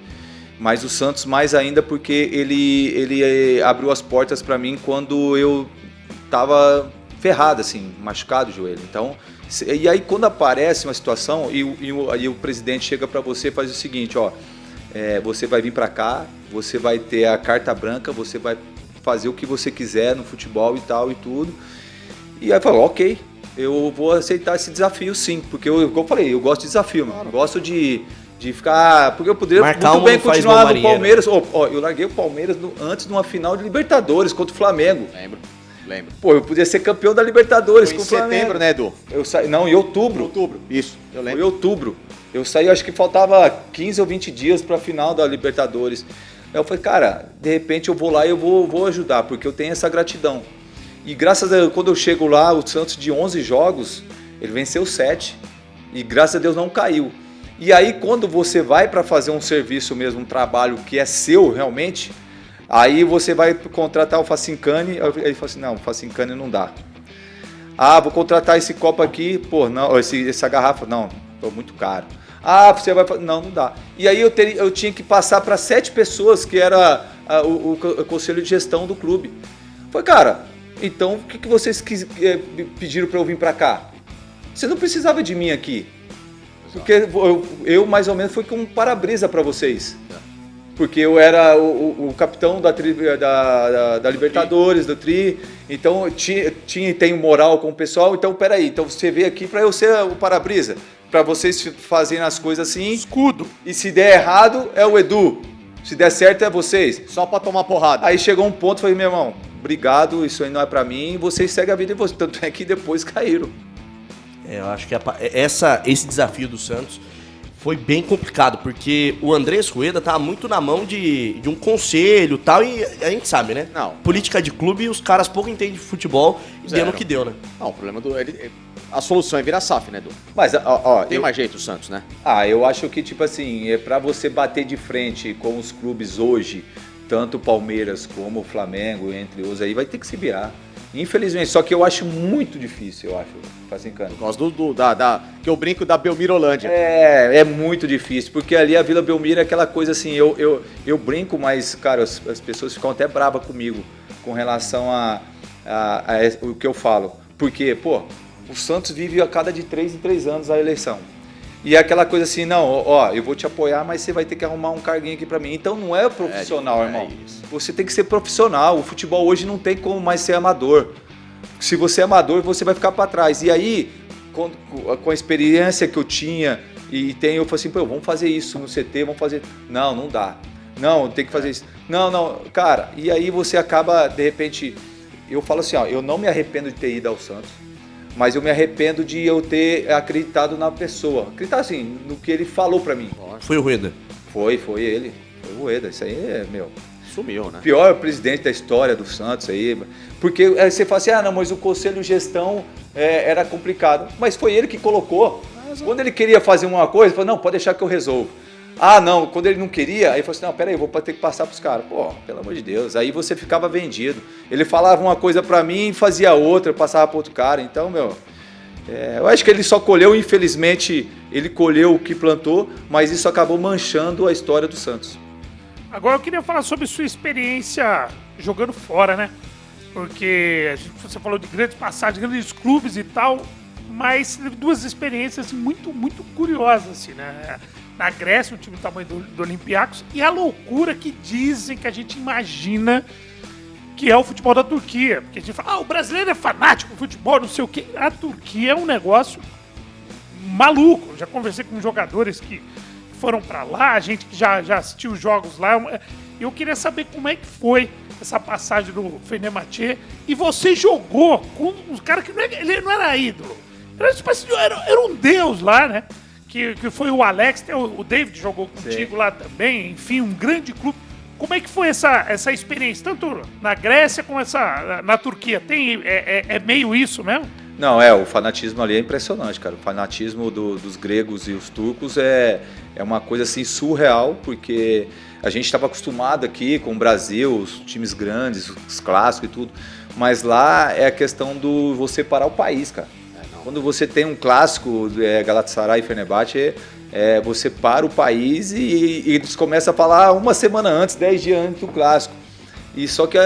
Mas o Santos mais ainda porque ele abriu as portas para mim quando eu estava ferrado, assim, machucado o joelho. Então, e aí quando aparece uma situação e o presidente chega para você e faz o seguinte, você vai vir para cá, você vai ter a carta branca, você vai fazer o que você quiser no futebol e tal e tudo. E aí falou, ok, eu vou aceitar esse desafio sim, porque como eu falei, eu gosto de desafio, mano. Eu gosto de ficar, porque eu poderia muito bem continuar no Palmeiras. Eu larguei o Palmeiras antes de uma final de Libertadores contra o Flamengo. Lembro. Lembro. Pô, eu podia ser campeão da Libertadores Foi com em o Flamengo. setembro, né, Edu? Não, em outubro. Outubro, isso. Eu Foi em lembro. outubro. Eu saí, acho que faltava 15 ou 20 dias pra final da Libertadores. Aí eu falei, cara, de repente eu vou lá e eu vou ajudar, porque eu tenho essa gratidão. E graças a Deus, quando eu chego lá, o Santos de 11 jogos, ele venceu 7. E graças a Deus não caiu. E aí quando você vai para fazer um serviço mesmo, um trabalho que é seu realmente, aí você vai contratar o Facincani, ele fala assim, não, o Facincani não dá. Ah, vou contratar esse copo aqui, pô, não, essa garrafa, não, tô muito caro. Ah, você vai fazer, não dá. E aí eu tinha que passar para 7 pessoas, que era o conselho de gestão do clube. Falei, cara, então o que vocês pediram para eu vir para cá? Você não precisava de mim aqui. Porque eu mais ou menos fui com um para-brisa para vocês. Porque eu era o capitão da Libertadores, do Tri. Então tenho moral com o pessoal. Então, peraí. Então você veio aqui para eu ser o para-brisa. Para vocês fazerem as coisas assim. Escudo. E se der errado, é o Edu. Se der certo, é vocês. Só pra tomar porrada. Aí chegou um ponto, falei, meu irmão, obrigado, isso aí não é para mim. Vocês seguem a vida de vocês. Tanto é que depois caíram. Eu acho que esse desafio do Santos foi bem complicado, porque o Andrés Rueda tava muito na mão de um conselho e tal, e a gente sabe, né? Não. Política de clube, os caras pouco entendem de futebol e deu no que deu, né? Não, o problema a solução é virar SAF, né, Edu? Mas, Tem mais jeito o Santos, né? eu acho que, tipo assim, pra você bater de frente com os clubes hoje, tanto o Palmeiras como o Flamengo, entre os aí, vai ter que se virar. Infelizmente, só que eu acho muito difícil, eu acho, Facincani. Por causa que eu brinco da Belmirolândia. É muito difícil, porque ali a Vila Belmiro é aquela coisa assim, eu brinco, mas, cara, as pessoas ficam até bravas comigo com relação a o que eu falo. Porque, pô, o Santos vive a cada de 3 em 3 anos a eleição. E é aquela coisa assim, não, eu vou te apoiar, mas você vai ter que arrumar um carguinho aqui pra mim. Então não é profissional, irmão. Você tem que ser profissional. O futebol hoje não tem como mais ser amador. Se você é amador, você vai ficar pra trás. E aí, com a experiência que eu tinha e tenho, eu falei assim, pô, vamos fazer isso no CT, vamos fazer... Não dá. Não, tem que fazer isso. Não, cara. E aí você acaba, de repente... Eu falo assim, eu não me arrependo de ter ido ao Santos. Mas eu me arrependo de eu ter acreditado na pessoa. Acreditar assim, no que ele falou pra mim. Foi o Rueda. Foi ele. Foi o Rueda. Isso aí é, Sumiu, né? pior presidente da história do Santos aí. Porque você fala assim, não, mas o conselho de gestão era complicado. Mas foi ele que colocou. Quando ele queria fazer uma coisa, ele falou, não, pode deixar que eu resolvo. Ah, não, quando ele não queria, aí ele falou assim, não, peraí, eu vou ter que passar pros caras. Pô, pelo amor de Deus, aí você ficava vendido. Ele falava uma coisa pra mim e fazia outra, passava pro outro cara. Então, eu acho que ele só colheu, infelizmente, ele colheu o que plantou, mas isso acabou manchando a história do Santos. Agora eu queria falar sobre sua experiência jogando fora, né? Porque você falou de grandes passagens, grandes clubes e tal, mas teve 2 experiências assim, muito, muito curiosas, assim, né? Na Grécia, um time do tamanho do Olympiacos, e a loucura que dizem, que a gente imagina que é o futebol da Turquia. Porque a gente fala, o brasileiro é fanático por futebol, não sei o quê. A Turquia é um negócio maluco. Eu já conversei com jogadores que foram pra lá, gente que já assistiu os jogos lá. Eu queria saber como é que foi essa passagem do Fenerbahçe. E você jogou com uns caras que ele não era ídolo. Era um deus lá, né? Que foi o Alex, o David jogou contigo lá também, enfim, um grande clube. Como é que foi essa experiência, tanto na Grécia como na Turquia? É meio isso mesmo? Não, o fanatismo ali é impressionante, cara. O fanatismo dos gregos e os turcos é uma coisa assim surreal, porque a gente estava acostumado aqui com o Brasil, os times grandes, os clássicos e tudo, mas lá é a questão do você parar o país, cara. Quando você tem um clássico, Galatasaray e Fenerbahçe, você para o país e eles começam a falar uma semana antes, 10 dias antes do clássico. E só que,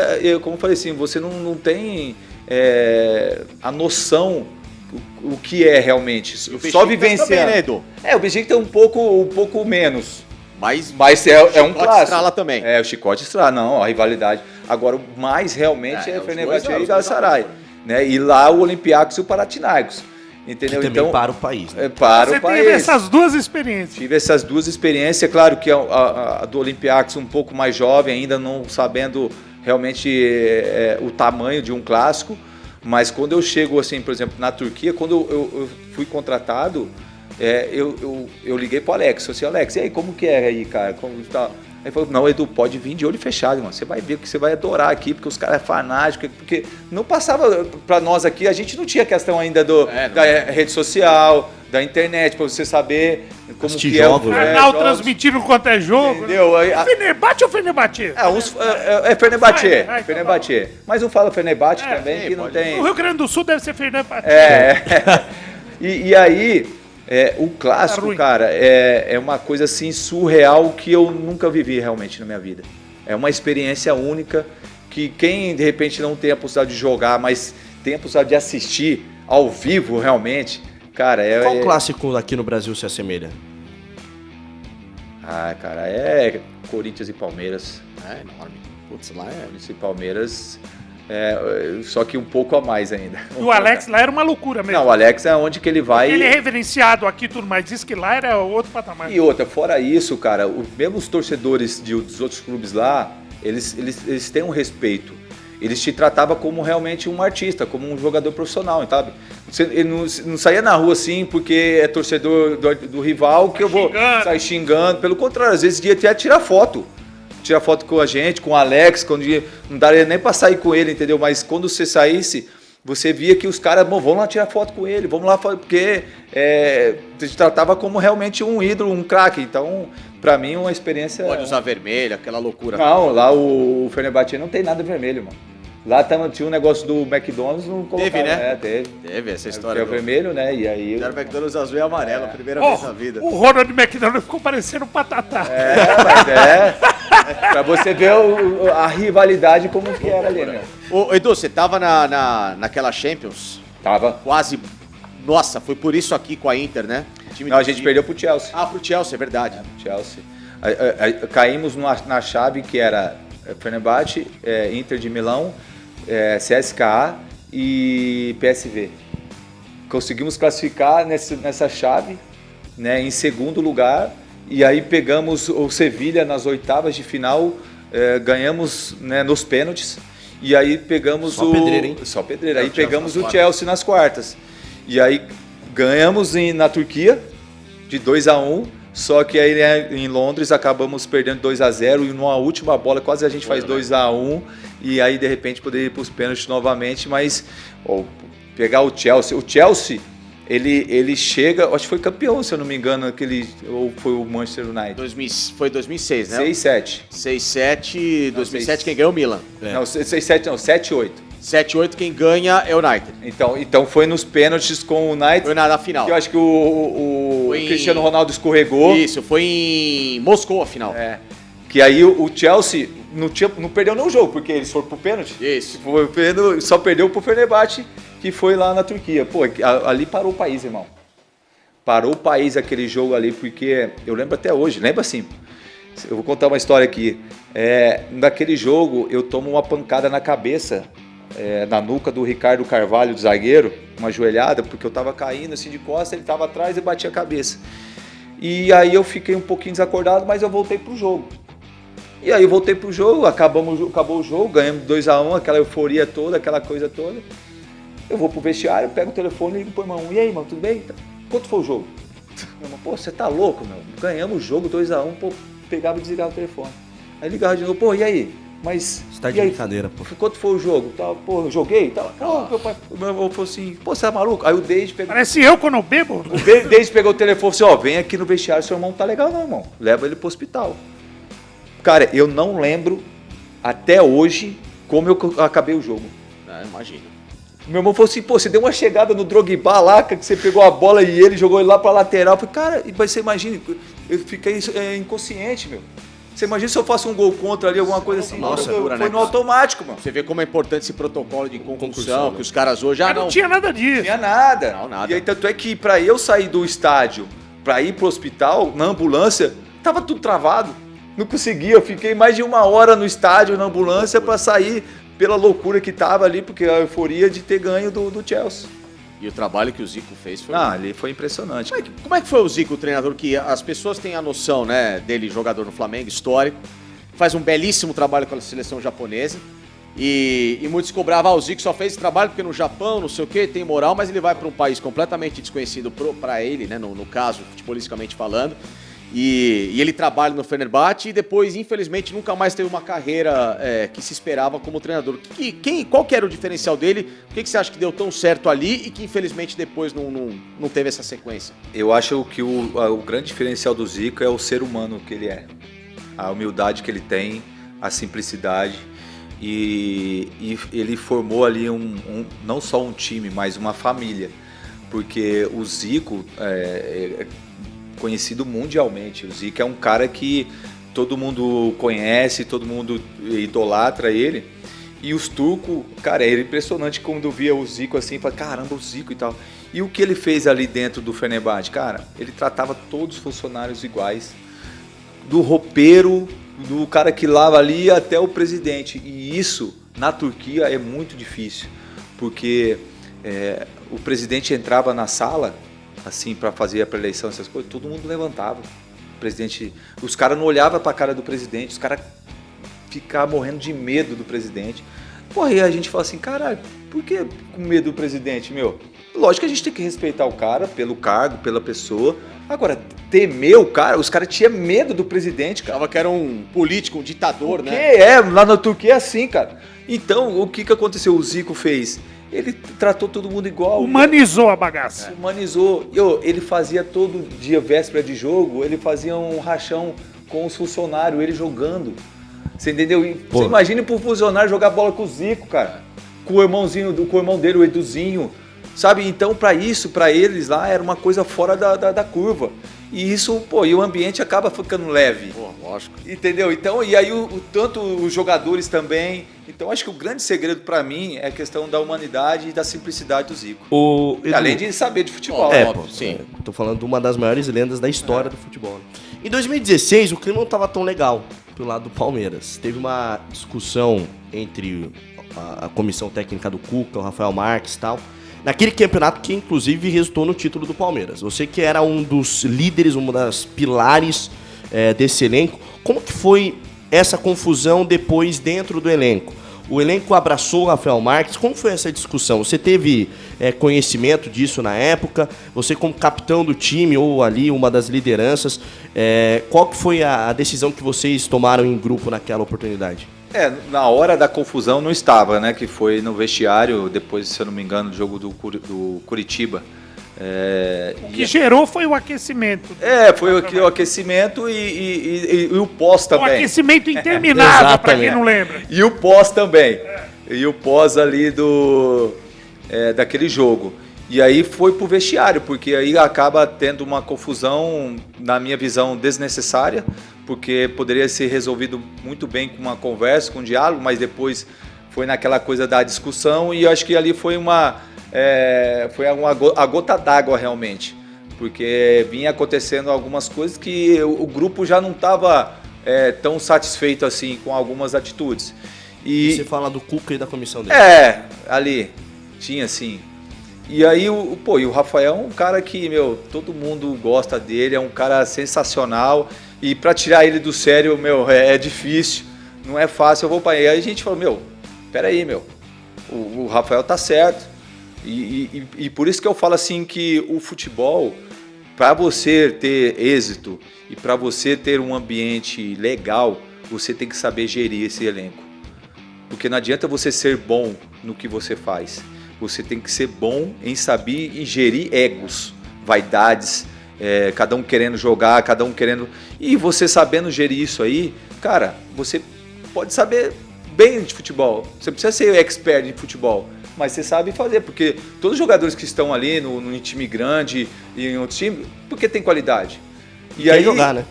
como eu falei assim, você não tem a noção o que é realmente. Só vivenciando. Também, né, Edu? O Besiktas é um pouco menos. Mas é um clássico. Estrala também. O Chicote estrala, não, a rivalidade. Agora, o mais realmente é Fenerbahçe e Galatasaray. Né? E lá o Olympiacos e o Panathinaikos. Entendeu? Que também para o país. Né? Para Você o país. teve essas 2 experiências. Tive essas 2 experiências. Claro que a do Olympiacos um pouco mais jovem, ainda não sabendo realmente o tamanho de um clássico, mas quando eu chego, assim, por exemplo, na Turquia, quando eu fui contratado, eu liguei pro Alex, falei assim, Alex, e aí, como que é aí, cara? Como tá? Aí ele falou, não, Edu, pode vir de olho fechado, irmão. Você vai ver que você vai adorar aqui, porque os caras são fanáticos, porque não passava pra nós aqui, a gente não tinha questão ainda da rede social, da internet, pra você saber como que é o canal transmitindo quanto é jogo. Entendeu? Fenerbahçe ou Fenerbahçe? Fenerbahçe. Vai, Fenerbahçe. Mas um fala Fenerbahçe também, que não tem... No Rio Grande do Sul deve ser Fenerbahçe. E aí... o clássico, cara, é uma coisa assim surreal que eu nunca vivi realmente na minha vida. É uma experiência única que quem de repente não tem a possibilidade de jogar, mas tem a possibilidade de assistir ao vivo realmente, cara, Qual clássico aqui no Brasil se assemelha? Cara, é Corinthians e Palmeiras. É enorme. Putz, lá é... Corinthians e Palmeiras... só que um pouco a mais ainda. E o Alex lá era uma loucura mesmo. Não, o Alex é onde que ele vai... Ele é reverenciado aqui e tudo mais, diz que lá era outro patamar. E outra, fora isso, cara, mesmo os torcedores dos outros clubes lá, eles têm um respeito. Eles te tratavam como realmente um artista, como um jogador profissional, sabe? Ele não saía na rua assim porque é torcedor do rival que eu vou sair xingando. Pelo contrário, às vezes ia até tirar foto com a gente, com o Alex, quando não daria nem pra sair com ele, entendeu? Mas quando você saísse, você via que os caras, vamos lá tirar foto com ele, vamos lá, porque te tratava como realmente um ídolo, um craque. Então, pra mim, uma experiência... Pode usar vermelho, aquela loucura. Não, lá o Fenerbahçe não tem nada vermelho, mano. Lá tinha um negócio do McDonald's, não colocaram. Teve, né? Teve essa história. É o vermelho, né? E aí... Era o McDonald's azul e amarelo, primeira vez na vida. O Ronald McDonald ficou parecendo um patatá. Mas pra você ver a rivalidade como que era ali, né? Ô, Edu, você tava naquela Champions? Tava. Quase... Nossa, foi por isso aqui com a Inter, né? Não, a gente perdeu pro Chelsea. Pro Chelsea, é verdade. Chelsea. Caímos na chave que era Fenerbahçe, Inter de Milão, CSKA e PSV. Conseguimos classificar nessa chave, né, em segundo lugar, e aí pegamos o Sevilha nas oitavas de final, ganhamos, né, nos pênaltis, e aí pegamos pedreira, hein? Só pedreira. Aí pegamos o Chelsea nas quartas. E aí ganhamos na Turquia de 2-1, só que aí em Londres acabamos perdendo 2-0 e numa última bola quase a gente faz 2-1 e aí de repente poderia ir para os pênaltis novamente, mas pegar o Chelsea ele chega, acho que foi campeão, se eu não me engano, ou foi o Manchester United. Foi 2006, né? 6-7. 6-7, 2007 quem ganhou o Milan. Não, 6-7 não, 7-8. 7-8 quem ganha é o United. Então foi nos pênaltis com o United. Foi na final. Que eu acho que o Cristiano Ronaldo escorregou. Isso, foi em Moscou a final. Que aí o Chelsea não perdeu nenhum jogo, porque eles foram pro pênalti. Isso. Só perdeu pro Fenerbahçe, que foi lá na Turquia. Pô, ali parou o país, irmão. Parou o país aquele jogo ali, porque eu lembro até hoje, lembra assim. Eu vou contar uma história aqui. Naquele jogo, eu tomo uma pancada na cabeça, na nuca do Ricardo Carvalho, do zagueiro, uma joelhada, porque eu tava caindo assim de costas, ele tava atrás e batia a cabeça. E aí eu fiquei um pouquinho desacordado, mas eu voltei pro jogo. E aí eu voltei pro jogo, acabou o jogo, ganhamos 2-1, aquela euforia toda, aquela coisa toda. Eu vou pro vestiário, pego o telefone e ligo pro irmão. E aí, irmão, tudo bem? Quanto foi o jogo? Meu irmão, pô, você tá louco, meu? Ganhamos o jogo 2-1, pô, pegava e desligava o telefone. Aí ligava de novo, pô, e aí? Mas... Você tá de brincadeira, pô. Quanto foi o jogo? Pô, eu joguei? Não, meu irmão falou assim, pô, você é maluco? Aí o Deide pegou... Parece eu quando eu bebo. O Deide pegou o telefone e falou assim, vem aqui no vestiário, seu irmão não tá legal não, irmão. Leva ele pro hospital. Cara, eu não lembro até hoje como eu acabei o jogo. Imagina. Meu irmão falou assim, pô, você deu uma chegada no Drogba lá, que você pegou a bola e ele jogou ele lá pra lateral. Eu falei, cara, mas você imagina, eu fiquei inconsciente, meu. Você imagina se eu faço um gol contra ali, alguma coisa assim? Nossa, foi no automático, mano. Você vê como é importante esse protocolo de concussão, que os caras hoje... Mas não tinha nada disso. Não tinha nada. Não, nada. E aí, tanto é que pra eu sair do estádio, pra ir pro hospital, na ambulância, tava tudo travado. Não conseguia, eu fiquei mais de 1 hora no estádio, na ambulância, pra sair pela loucura que tava ali, porque a euforia de ter ganho do Chelsea. E o trabalho que o Zico fez foi... Ali foi impressionante. Como é que foi o Zico, o treinador, que as pessoas têm a noção, né, dele, jogador no Flamengo, histórico, faz um belíssimo trabalho com a seleção japonesa. E muitos cobravam, o Zico só fez esse trabalho porque no Japão, não sei o que, tem moral, mas ele vai para um país completamente desconhecido para ele, né, no caso, futebolisticamente falando. E ele trabalha no Fenerbahçe e depois, infelizmente, nunca mais teve uma carreira que se esperava como treinador. Qual que era o diferencial dele? Por que você acha que deu tão certo ali e que, infelizmente, depois não teve essa sequência? Eu acho que o grande diferencial do Zico é o ser humano que ele é. A humildade que ele tem, a simplicidade. E ele formou ali não só um time, mas uma família. Porque o Zico é conhecido mundialmente. O Zico é um cara que todo mundo conhece, todo mundo idolatra ele. E os turcos, cara, era impressionante quando via o Zico assim, fala, caramba, o Zico e tal. E o que ele fez ali dentro do Fenerbahçe? Cara, ele tratava todos os funcionários iguais. Do roupeiro, do cara que lava ali até o presidente. E isso, na Turquia, é muito difícil. Porque o presidente entrava na sala, assim, para fazer a pré-eleição, essas coisas, todo mundo levantava. O presidente, os caras não olhavam para a cara do presidente, os caras ficavam morrendo de medo do presidente. Porra, e a gente fala assim, caralho, por que com medo do presidente, meu? Lógico que a gente tem que respeitar o cara pelo cargo, pela pessoa. Agora, temer o cara, os caras tinham medo do presidente, cara. Achava que era um político, um ditador, Porque né? lá na Turquia é assim, cara. Então, o que aconteceu? O Zico fez? Ele tratou todo mundo igual. Humanizou a bagaça. Humanizou. Ele fazia todo dia, véspera de jogo, ele fazia um rachão com os funcionários, ele jogando. Você entendeu? E você imagina pro funcionário jogar bola com o Zico, cara. Com o irmão dele, o Eduzinho. Sabe? Então, para eles lá, era uma coisa fora da curva. E isso, e o ambiente acaba ficando leve. Pô, lógico. Entendeu? Então, e aí tanto os jogadores também. Então, acho que o grande segredo para mim é a questão da humanidade e da simplicidade do Zico. Além de saber de futebol. Sim. Tô falando de uma das maiores lendas da história do futebol. Né? Em 2016, o clima não tava tão legal pro lado do Palmeiras. Teve uma discussão entre a comissão técnica do Cuca, o Rafael Marques e tal, naquele campeonato que, inclusive, resultou no título do Palmeiras. Você que era um dos líderes, uma das pilares desse elenco, como que foi essa confusão depois dentro do elenco? O elenco abraçou o Rafael Marques, como foi essa discussão? Você teve conhecimento disso na época? Você como capitão do time ou ali uma das lideranças, qual que foi a decisão que vocês tomaram em grupo naquela oportunidade? Na hora da confusão não estava, né? Que foi no vestiário, depois, se eu não me engano, do jogo do Curitiba. O que gerou foi o aquecimento. Foi o aquecimento e o pós também. O aquecimento interminável, para quem não lembra. E o pós também. E o pós ali daquele jogo. E aí foi pro vestiário, porque aí acaba tendo uma confusão, na minha visão, desnecessária, porque poderia ser resolvido muito bem com uma conversa, com um diálogo, mas depois foi naquela coisa da discussão e eu acho que ali foi a gota d'água realmente, porque vinha acontecendo algumas coisas que o grupo já não estava tão satisfeito assim com algumas atitudes. E você fala do Cuca e da comissão dele. Ali tinha assim. E aí, o Rafael é um cara que, todo mundo gosta dele, é um cara sensacional. E pra tirar ele do sério, é difícil, não é fácil. Aí a gente falou, peraí, o Rafael tá certo. E por isso que eu falo assim que o futebol, para você ter êxito e para você ter um ambiente legal, você tem que saber gerir esse elenco. Porque não adianta você ser bom no que você faz. Você tem que ser bom em saber gerir egos, vaidades, cada um querendo jogar, cada um querendo... E você sabendo gerir isso aí, cara, você pode saber bem de futebol. Você precisa ser expert em futebol, mas você sabe fazer, porque todos os jogadores que estão ali no time grande e em outro time, porque tem qualidade. E aí jogar, né?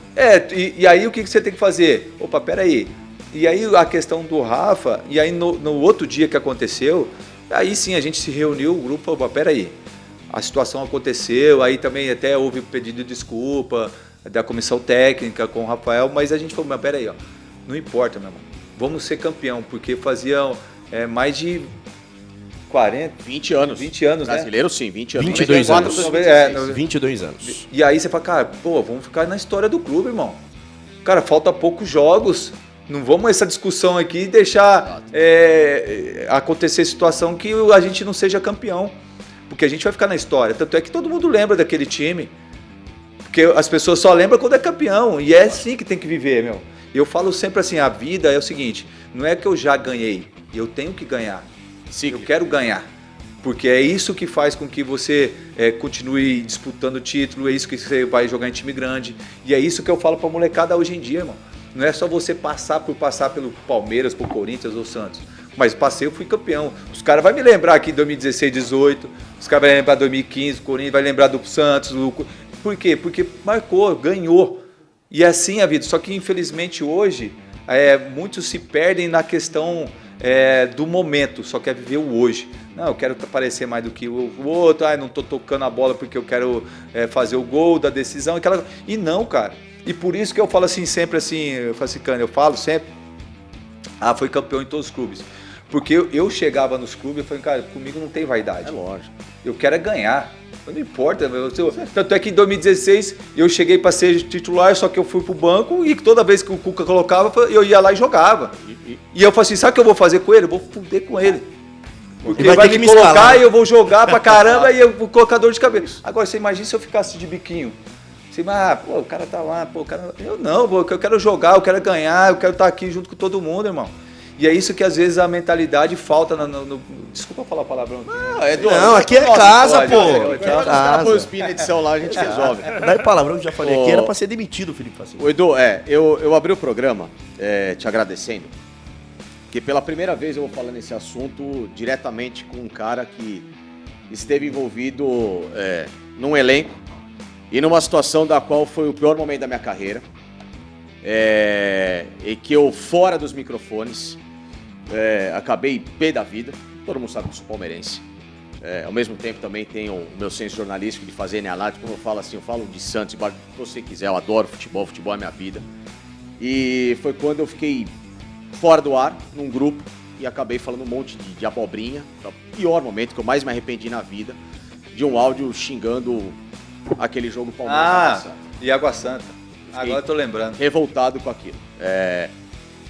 E aí o que você tem que fazer? Opa, peraí. E aí a questão do Rafa, e aí no outro dia que aconteceu... Aí sim a gente se reuniu, o grupo falou, peraí, a situação aconteceu, aí também até houve pedido de desculpa da comissão técnica com o Rafael, mas a gente falou, peraí, não importa, meu irmão, vamos ser campeão, porque faziam mais de 20 anos. 20 anos, brasileiro, né? Sim, 20 anos. 22 anos. 22 anos. E aí você fala, cara, vamos ficar na história do clube, irmão. Cara, falta poucos jogos. Não vamos essa discussão aqui deixar acontecer situação que a gente não seja campeão. Porque a gente vai ficar na história. Tanto é que todo mundo lembra daquele time. Porque as pessoas só lembram quando é campeão. E é assim que tem que viver, meu. Eu falo sempre assim, a vida é o seguinte, não é que eu já ganhei, eu tenho que ganhar. Sim. Eu quero ganhar. Porque é isso que faz com que você continue disputando título, é isso que você vai jogar em time grande. E é isso que eu falo pra molecada hoje em dia, irmão. Não é só você passar pelo Palmeiras, por Corinthians ou Santos. Mas passei, eu fui campeão. Os caras vão me lembrar aqui em 2016, 2018, os caras vão lembrar 2015, o Corinthians vai lembrar do Santos. Por quê? Porque marcou, ganhou. E é assim a vida. Só que infelizmente hoje, muitos se perdem na questão do momento, só quer viver o hoje. Não, eu quero parecer mais do que o outro, não tô tocando a bola porque eu quero fazer o gol da decisão. E não, cara. E por isso que eu falo assim, sempre assim, eu falo sempre, foi campeão em todos os clubes. Porque eu chegava nos clubes e falei, cara, comigo não tem vaidade. É lógico. Eu quero ganhar. Não importa. Tanto é que em 2016 eu cheguei para ser titular, só que eu fui pro banco e toda vez que o Cuca colocava, eu ia lá e jogava. E eu falei assim, sabe o que eu vou fazer com ele? Eu vou fuder com ele. Porque ele vai me colocar escalar, e eu vou jogar pra caramba e eu vou colocar dor de cabeça. Agora, você imagina se eu ficasse de biquinho. Você, o cara tá lá, o cara... Eu não, eu quero jogar, eu quero ganhar, eu quero estar aqui junto com todo mundo, irmão. E é isso que às vezes a mentalidade falta Desculpa falar palavrão. Não, aqui é casa, pô. Os caras põem os pin na edição lá, a gente resolve. Daí palavrão que já falei aqui, era pra ser demitido, Felipe Facini. Edu, eu abri o programa te agradecendo, porque pela primeira vez eu vou falar nesse assunto diretamente com um cara que esteve envolvido num elenco e numa situação da qual foi o pior momento da minha carreira. E que eu, fora dos microfones, acabei pé da vida. Todo mundo sabe que eu sou palmeirense. Ao mesmo tempo também tenho o meu senso jornalístico de fazer análise. Como eu falo assim, eu falo de Santos, embaixo do que você quiser. Eu adoro futebol, futebol é minha vida. E foi quando eu fiquei fora do ar, num grupo, e acabei falando um monte de abobrinha. O pior momento que eu mais me arrependi na vida, de um áudio xingando aquele jogo Palmeiras. E Água Santa. Agora eu tô lembrando. Revoltado com aquilo.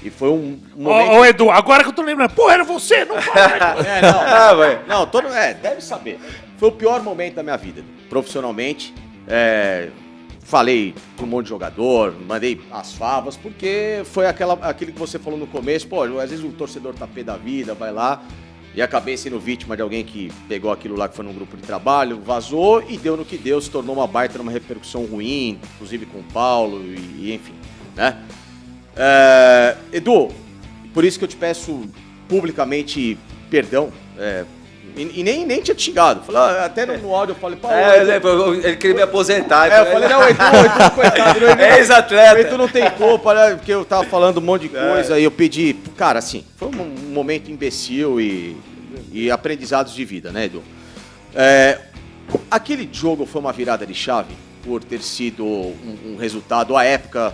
E foi um momento... Ô, Edu, agora que eu tô lembrando. Pô, era você? Não fala. Não, deve saber. Foi o pior momento da minha vida. Profissionalmente, falei com um monte de jogador, mandei as favas, porque foi aquilo que você falou no começo. Pô, às vezes o torcedor tá pé da vida, vai lá... E acabei sendo vítima de alguém que pegou aquilo lá que foi num grupo de trabalho, vazou e deu no que deu, se tornou uma baita, numa repercussão ruim, inclusive com o Paulo e enfim, né? Edu, por isso que eu te peço publicamente perdão, e nem tinha te xingado. Falei, até no áudio eu falei, Paulo... ele queria me aposentar. Eu falei, não, Edu, coitado. Ex-atleta. Edu não tem culpa, né? Porque eu tava falando um monte de coisa e eu pedi... Cara, assim, foi um momento imbecil e aprendizados de vida, né, Edu? Aquele jogo foi uma virada de chave por ter sido um resultado, à época,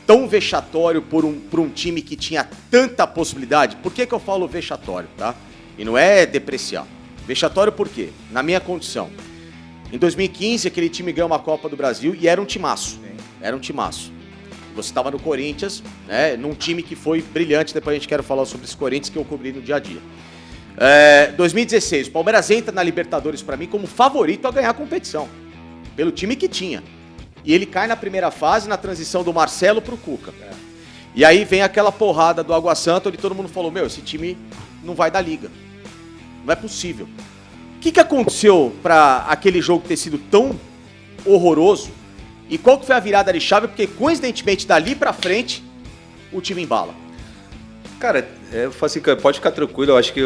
tão vexatório por um time que tinha tanta possibilidade. Por que eu falo vexatório, tá? E não é depreciar. Vexatório por quê? Na minha condição. Em 2015, aquele time ganhou uma Copa do Brasil e era um timaço. Era um timaço. Você estava no Corinthians, né, num time que foi brilhante. Depois a gente quer falar sobre esse Corinthians que eu cobri no dia a dia. 2016, o Palmeiras entra na Libertadores para mim como favorito a ganhar a competição. Pelo time que tinha. E ele cai na primeira fase, na transição do Marcelo pro Cuca. E aí vem aquela porrada do Água Santa, onde todo mundo falou, esse time não vai dar liga. Não é possível. O que aconteceu para aquele jogo ter sido tão horroroso? E qual que foi a virada de chave? Porque, coincidentemente, dali pra frente, o time embala. Cara, eu falo assim, pode ficar tranquilo, eu acho que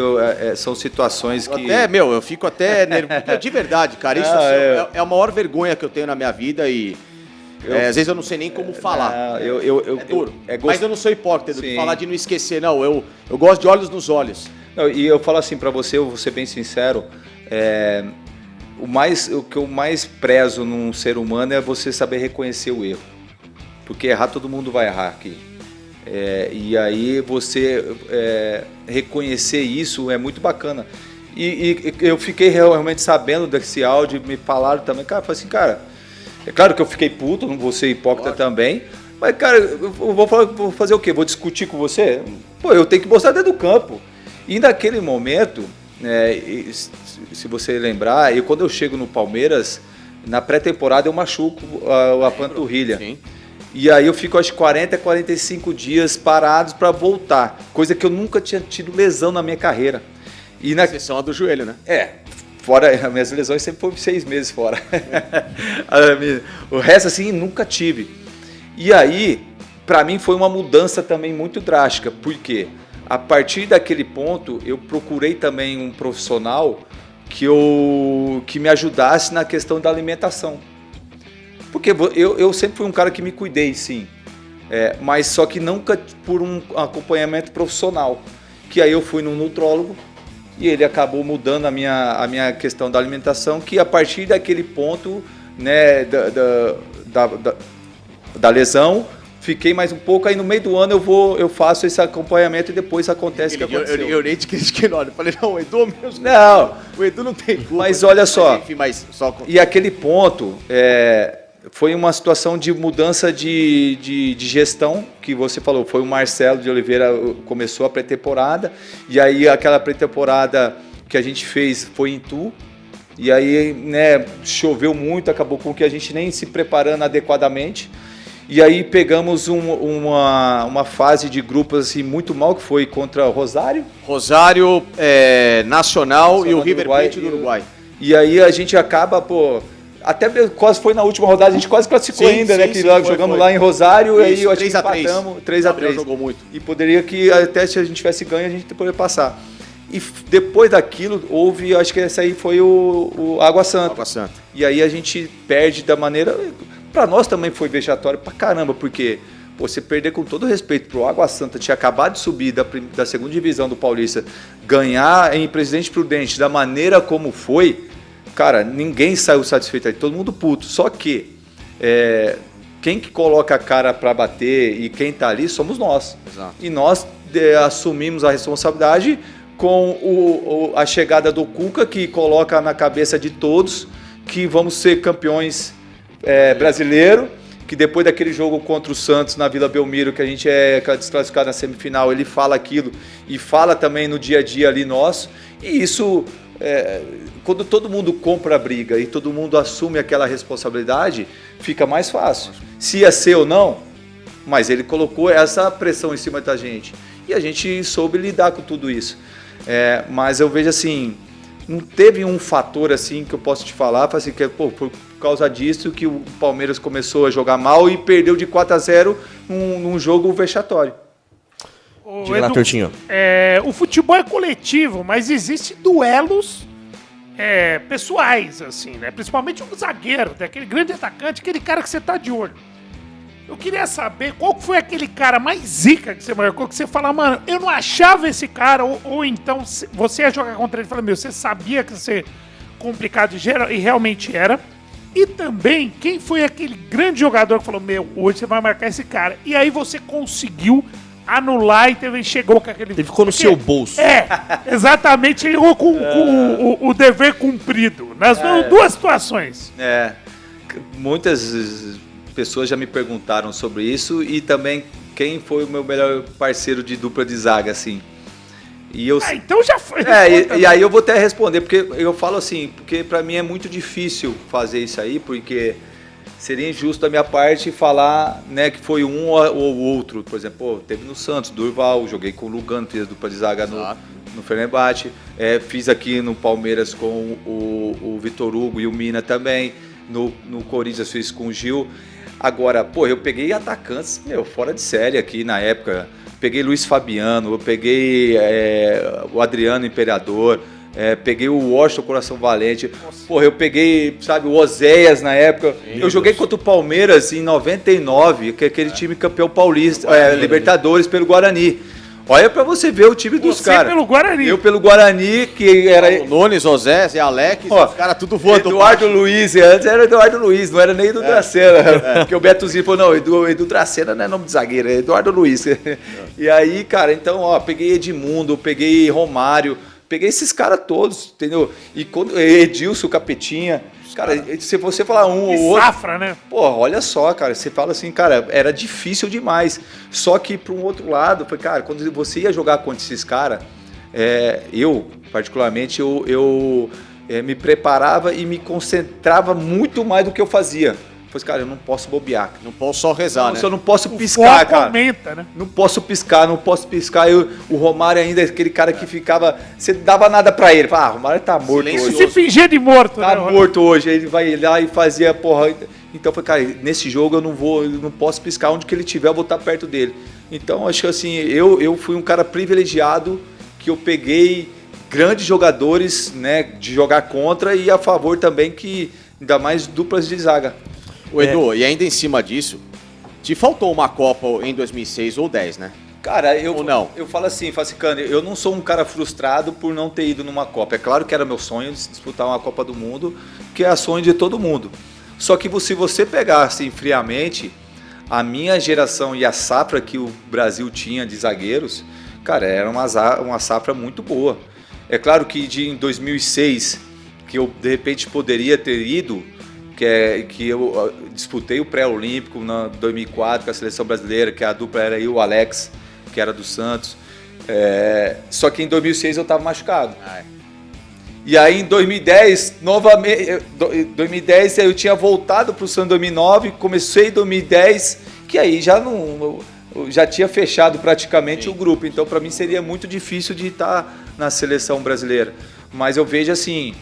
são situações que... Eu fico até nervoso. De verdade, cara, isso é a maior vergonha que eu tenho na minha vida e... às vezes eu não sei nem como falar. É duro. Mas eu não sou hipócrita de falar de não esquecer, não. Eu gosto de olhos nos olhos. Não, e eu falo assim pra você, eu vou ser bem sincero, o que eu mais prezo num ser humano é você saber reconhecer o erro. Porque errar, todo mundo vai errar aqui. E aí você reconhecer isso é muito bacana. E eu fiquei realmente sabendo desse áudio, me falaram também, cara, eu falei assim, cara, é claro que eu fiquei puto, não vou ser hipócrita também, Mas, cara, eu vou fazer o quê? Vou discutir com você? Pô, eu tenho que mostrar dentro do campo. E naquele momento, se você lembrar, quando eu chego no Palmeiras, na pré-temporada eu machuco a panturrilha. Sim. E aí eu fico, acho, 40, 45 dias parados para voltar. Coisa que eu nunca tinha tido lesão na minha carreira. E na exceção a do joelho, né? Fora, as minhas lesões sempre foram 6 meses fora. O resto, assim, nunca tive. E aí, para mim, foi uma mudança também muito drástica. Por quê? A partir daquele ponto, eu procurei também um profissional que me ajudasse na questão da alimentação. Porque eu sempre fui um cara que me cuidei, sim. Mas só que nunca por um acompanhamento profissional. Que aí eu fui num nutrólogo e ele acabou mudando a minha questão da alimentação, que a partir daquele ponto, né, da lesão, fiquei mais um pouco, aí no meio do ano eu faço esse acompanhamento e depois acontece o que aconteceu. Eu nem te critiquei, não. Eu falei, não, o Edu mesmo. Não. O Edu não tem culpa. Mas olha só. Mas, enfim, e aquele ponto foi uma situação de mudança de gestão, que você falou, foi o Marcelo de Oliveira, começou a pré-temporada, e aí aquela pré-temporada que a gente fez foi em Itu, e aí, né, choveu muito, acabou com que a gente nem se preparando adequadamente. E aí pegamos uma fase de grupos assim, muito mal, que foi contra o Rosário. Nacional e o River Plate do Uruguai. E aí a gente acaba, até quase foi na última rodada, a gente quase classificou ainda, né? Que jogamos lá em Rosário, e aí eu acho que empatamos 3-3. Jogou muito. E poderia que até se a gente tivesse ganho, a gente poderia passar. E depois daquilo, acho que esse aí foi o Água Santa. Água Santa. E aí a gente perde da maneira... Para nós também foi vexatório pra caramba, porque você perder, com todo respeito pro Água Santa, tinha acabado de subir da segunda divisão do Paulista, ganhar em Presidente Prudente da maneira como foi, cara, ninguém saiu satisfeito aí, todo mundo puto. Só que quem que coloca a cara para bater e quem tá ali somos nós. Exato. E nós assumimos a responsabilidade com a chegada do Cuca, que coloca na cabeça de todos que vamos ser campeões brasileiro, que depois daquele jogo contra o Santos na Vila Belmiro, que a gente é desclassificado na semifinal, ele fala aquilo e fala também no dia a dia ali nosso. E isso, quando todo mundo compra a briga e todo mundo assume aquela responsabilidade, fica mais fácil. Se ia ser ou não, mas ele colocou essa pressão em cima da gente. E a gente soube lidar com tudo isso. Mas eu vejo assim, não teve um fator assim que eu posso te falar, assim, que por causa disso que o Palmeiras começou a jogar mal e perdeu de 4-0 num jogo vexatório. Diga lá, Tortinho. O futebol é coletivo, mas existem duelos pessoais, assim, né? Principalmente um zagueiro, aquele grande atacante, aquele cara que você tá de olho. Eu queria saber qual foi aquele cara mais zica que você marcou, que você fala, mano, eu não achava esse cara, ou então você ia jogar contra ele e fala, você sabia que ia ser complicado e realmente era. E também, quem foi aquele grande jogador que falou, hoje você vai marcar esse cara. E aí você conseguiu anular e chegou com aquele... Ele ficou no seu bolso. Exatamente, chegou com o dever cumprido, nas duas situações. Muitas pessoas já me perguntaram sobre isso e também quem foi o meu melhor parceiro de dupla de zaga, assim. Então já foi. E aí eu vou até responder, porque eu falo assim, porque pra mim é muito difícil fazer isso aí, porque seria injusto da minha parte falar, né, que foi um ou outro. Por exemplo, teve no Santos, Durval, joguei com o Lugano, fiz a dupla de zaga no Fenerbahçe, fiz aqui no Palmeiras com o Vitor Hugo e o Mina também, no Corinthians fiz com o Gil. Agora, eu peguei atacantes, fora de série aqui na época. Peguei Luiz Fabiano, eu peguei o Imperador, peguei o Washington Coração Valente. Eu peguei, o Oséias na época. Eu joguei contra o Palmeiras em 99, que é aquele time campeão paulista, Libertadores pelo Guarani. Olha pra você ver o time dos caras. Pelo Guarani. Eu pelo Guarani, que era... O Nunes, Osés e Alex, os caras tudo voando. Eduardo Luiz, antes era Eduardo Luiz, não era nem Edu Dracena. Porque o Betozinho falou, não, Edu Dracena não é nome de zagueiro, é Eduardo Luiz. E aí, cara, então, peguei Edmundo, peguei Romário, peguei esses caras todos, entendeu? E quando Edilson, Capetinha... Cara, se você falar um Que ou outro... safra, né? Porra, olha só, cara, você fala assim, cara, era difícil demais. Só que, para um outro lado, foi, cara, quando você ia jogar contra esses caras, eu, particularmente, eu me preparava e me concentrava muito mais do que eu fazia. Falei, cara, eu não posso bobear. Não posso só rezar, né? Eu não posso O piscar, foco cara. aumenta, né? Não posso piscar. O Romário ainda é aquele cara que ficava... Você dava nada pra ele. Fala, o Romário tá morto Silencioso. hoje. Se fingir de morto, Tá né? morto hoje. Ele vai lá e fazia, porra... Então, eu falei, cara, nesse jogo eu não posso piscar. Onde que ele tiver, eu vou estar perto dele. Então, acho que assim, eu fui um cara privilegiado que eu peguei grandes jogadores, né, de jogar contra e a favor também que... Ainda mais duplas de zaga. O Edu, e ainda em cima disso, te faltou uma Copa em 2006 ou 10, né? Cara, Ou não? eu falo assim, Facicane, eu não sou um cara frustrado por não ter ido numa Copa. É claro que era meu sonho disputar uma Copa do Mundo, que é o sonho de todo mundo. Só que se você pegar assim friamente, a minha geração e a safra que o Brasil tinha de zagueiros, cara, era uma safra muito boa. É claro que em 2006, que eu de repente poderia ter ido, que eu disputei o pré-olímpico em 2004 com a seleção brasileira, que a dupla era eu e o Alex, que era do Santos. Só que em 2006 eu estava machucado. E aí em 2010, novamente, 2010 eu tinha voltado para o Santos 2009, comecei em 2010, que aí já tinha fechado praticamente o grupo. Então para mim seria muito difícil de estar na seleção brasileira. Mas eu vejo assim,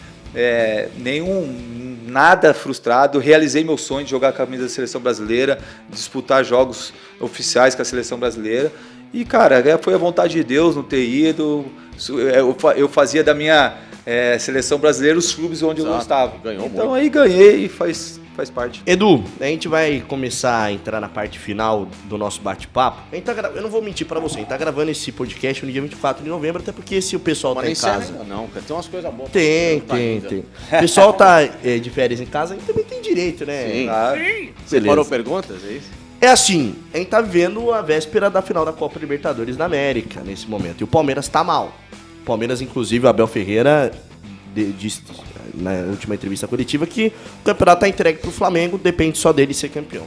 nada frustrado, realizei meu sonho de jogar com a camisa da seleção brasileira, disputar jogos oficiais com a seleção brasileira. E, cara, foi a vontade de Deus não ter ido. Eu fazia da minha seleção brasileira os clubes onde eu gostava. Ganhou então muito. aí ganhei e faz parte. Edu, a gente vai começar a entrar na parte final do nosso bate-papo. Eu não vou mentir pra você, a gente tá gravando esse podcast no dia 24 de novembro, até porque se o pessoal Mas tá nem em sei casa... ainda não, cara. Tem umas coisas boas. Tem. O pessoal tá de férias em casa, a gente também tem direito, né? Sim. Ah, Sim. Você parou perguntas, é isso? É assim, a gente tá vivendo a véspera da final da Copa Libertadores da América, nesse momento. E o Palmeiras tá mal. O Palmeiras, inclusive, o Abel Ferreira disse na última entrevista coletiva que o campeonato tá entregue pro Flamengo, depende só dele ser campeão.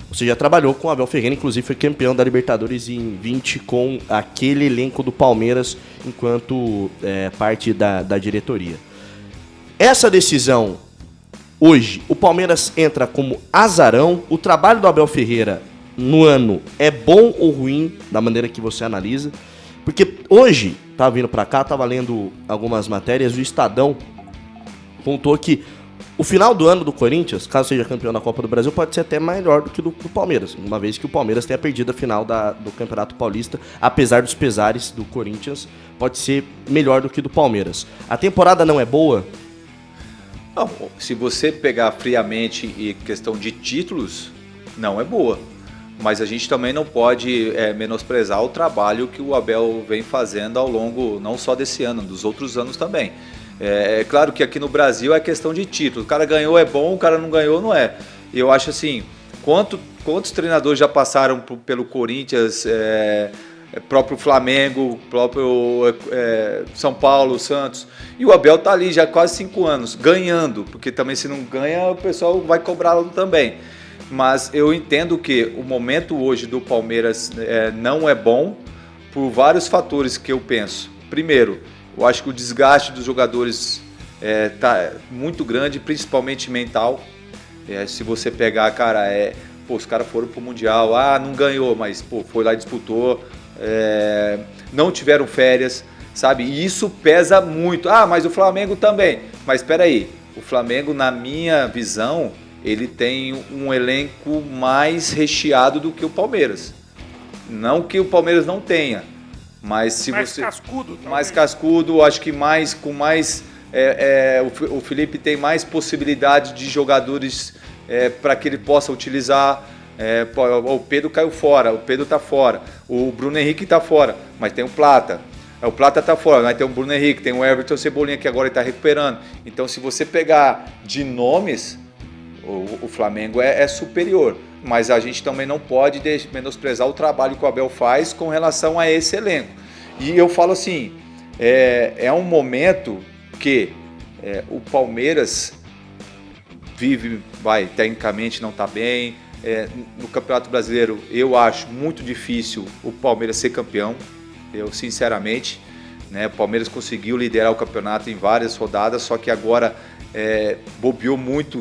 Você já trabalhou com o Abel Ferreira, inclusive foi campeão da Libertadores em 20 com aquele elenco do Palmeiras enquanto parte da diretoria. Essa decisão, hoje, o Palmeiras entra como azarão. O trabalho do Abel Ferreira no ano é bom ou ruim, da maneira que você analisa? Porque hoje, tava vindo pra cá, tava lendo algumas matérias, o Estadão pontuou que o final do ano do Corinthians, caso seja campeão da Copa do Brasil, pode ser até melhor do que do Palmeiras, uma vez que o Palmeiras tenha perdido a final do Campeonato Paulista, apesar dos pesares do Corinthians, pode ser melhor do que do Palmeiras. A temporada não é boa? não, se você pegar friamente e questão de títulos, não é boa. Mas a gente também não pode menosprezar o trabalho que o Abel vem fazendo ao longo, não só desse ano, dos outros anos também. É claro que aqui no Brasil é questão de título. O cara ganhou é bom, o cara não ganhou não é. Eu acho assim, quantos treinadores já passaram pelo Corinthians, próprio Flamengo, próprio São Paulo, Santos, e o Abel tá ali já há quase 5 anos, ganhando, porque também se não ganha, o pessoal vai cobrá-lo também. Mas eu entendo que o momento hoje do Palmeiras não é bom por vários fatores que eu penso. Primeiro, eu acho que o desgaste dos jogadores tá muito grande, principalmente mental. Se você pegar, cara, os caras foram pro Mundial, não ganhou, mas foi lá e disputou, não tiveram férias, sabe? E isso pesa muito. Mas o Flamengo também. Mas espera aí, o Flamengo, na minha visão, ele tem um elenco mais recheado do que o Palmeiras. Não que o Palmeiras não tenha, mas se mais você... cascudo, talvez. Mais cascudo, acho que com mais... o Felipe tem mais possibilidade de jogadores para que ele possa utilizar. O Pedro caiu fora, o Pedro tá fora, o Bruno Henrique tá fora, mas tem o Plata. O Plata tá fora, mas tem o Bruno Henrique, tem o Everton Cebolinha que agora ele tá recuperando. Então se você pegar de nomes, o Flamengo é superior, mas a gente também não pode menosprezar o trabalho que o Abel faz com relação a esse elenco. E eu falo assim, é um momento que o Palmeiras tecnicamente não está bem. No Campeonato Brasileiro, eu acho muito difícil o Palmeiras ser campeão, eu sinceramente, né? O Palmeiras conseguiu liderar o campeonato em várias rodadas, só que agora bobeou muito.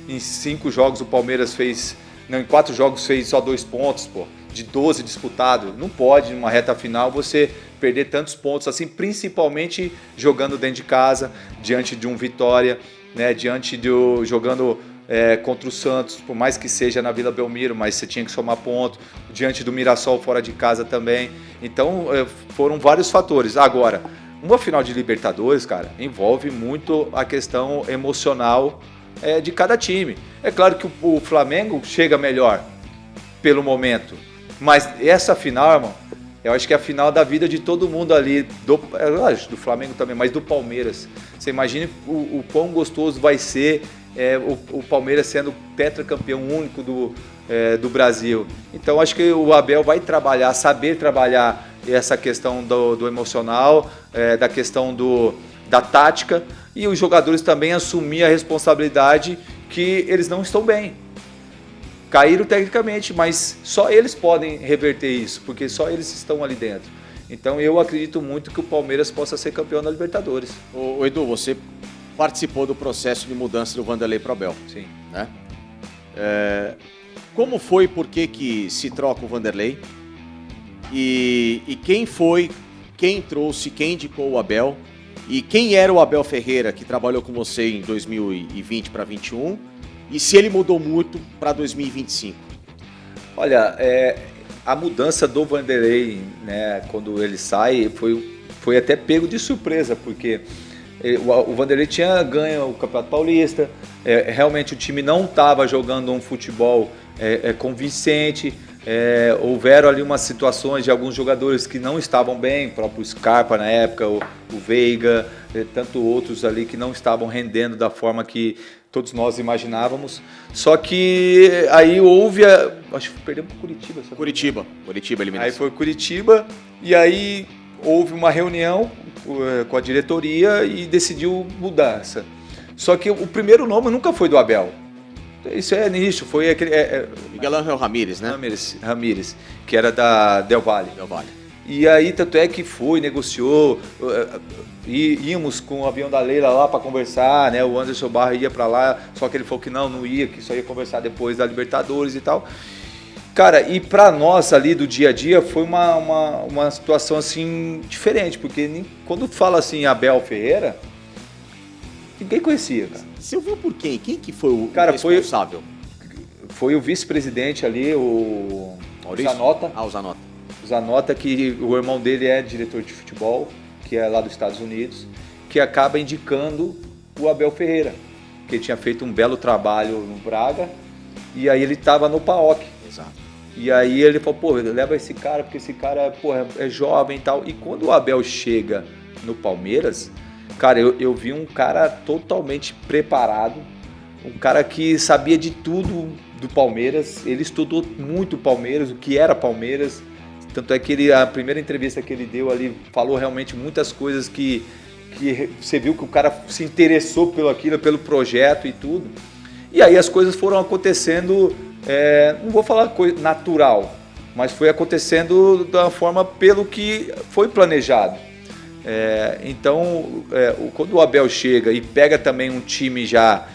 Em 5 jogos o Palmeiras em 4 jogos fez só 2 pontos, pô, de 12 disputados. Não pode, numa reta final, você perder tantos pontos assim, principalmente jogando dentro de casa, diante de um Vitória, né? Jogando contra o Santos, por mais que seja na Vila Belmiro, mas você tinha que somar ponto, diante do Mirassol fora de casa também. Então foram vários fatores. Agora, uma final de Libertadores, cara, envolve muito a questão emocional de cada time. É claro que o Flamengo chega melhor pelo momento, mas essa final, irmão, eu acho que é a final da vida de todo mundo ali, do Flamengo também, mas do Palmeiras. Você imagine o quão gostoso vai ser o Palmeiras sendo tetracampeão único do Brasil. Então acho que o Abel vai saber trabalhar essa questão do emocional, da questão da tática, e os jogadores também assumir a responsabilidade que eles não estão bem. Caíram tecnicamente, mas só eles podem reverter isso, porque só eles estão ali dentro. Então eu acredito muito que o Palmeiras possa ser campeão da Libertadores. Ô Edu, você participou do processo de mudança do Vanderlei para o Abel. Sim. Né? Como foi, por que se troca o Vanderlei? E quem trouxe, quem indicou o Abel? E quem era o Abel Ferreira, que trabalhou com você em 2020 para 2021? E se ele mudou muito para 2025? Olha, a mudança do Vanderlei, né, quando ele sai, foi até pego de surpresa, porque o Vanderlei tinha ganho o Campeonato Paulista, realmente o time não estava jogando um futebol convincente, houveram ali umas situações de alguns jogadores que não estavam bem, o próprio Scarpa na época, o Veiga, tanto outros ali que não estavam rendendo da forma que todos nós imaginávamos. Só que aí houve acho que perdemos para Curitiba. Sabe? Curitiba eliminação. Aí foi Curitiba e aí houve uma reunião com a diretoria e decidiu mudança. Só que o primeiro nome nunca foi do Abel. Isso é nicho, foi aquele... Miguel Ángel Ramírez, né? Ramírez, que era da Del Valle. E aí, tanto é que negociou, íamos com o avião da Leila lá para conversar, né? O Anderson Barra ia para lá, só que ele falou que não ia, que só ia conversar depois da Libertadores e tal. Cara, e para nós ali do dia a dia foi uma situação assim diferente, porque quando fala assim Abel Ferreira, ninguém conhecia, cara. Você ouviu por quem? Quem que foi o responsável? Foi o vice-presidente ali, o Zanota. O Zanota. O Zanota, que o irmão dele é diretor de futebol, que é lá dos Estados Unidos, que acaba indicando o Abel Ferreira, que ele tinha feito um belo trabalho no Braga, e aí ele estava no PAOK. Exato. E aí ele falou, leva esse cara, porque esse cara, é jovem e tal. E quando o Abel chega no Palmeiras, cara, eu vi um cara totalmente preparado, um cara que sabia de tudo do Palmeiras, ele estudou muito o Palmeiras, o que era Palmeiras, tanto é que a primeira entrevista que ele deu ali, falou realmente muitas coisas que você viu que o cara se interessou pelo aquilo, pelo projeto e tudo. E aí as coisas foram acontecendo, não vou falar coisa natural, mas foi acontecendo da forma pelo que foi planejado. Então, quando o Abel chega e pega também um time já,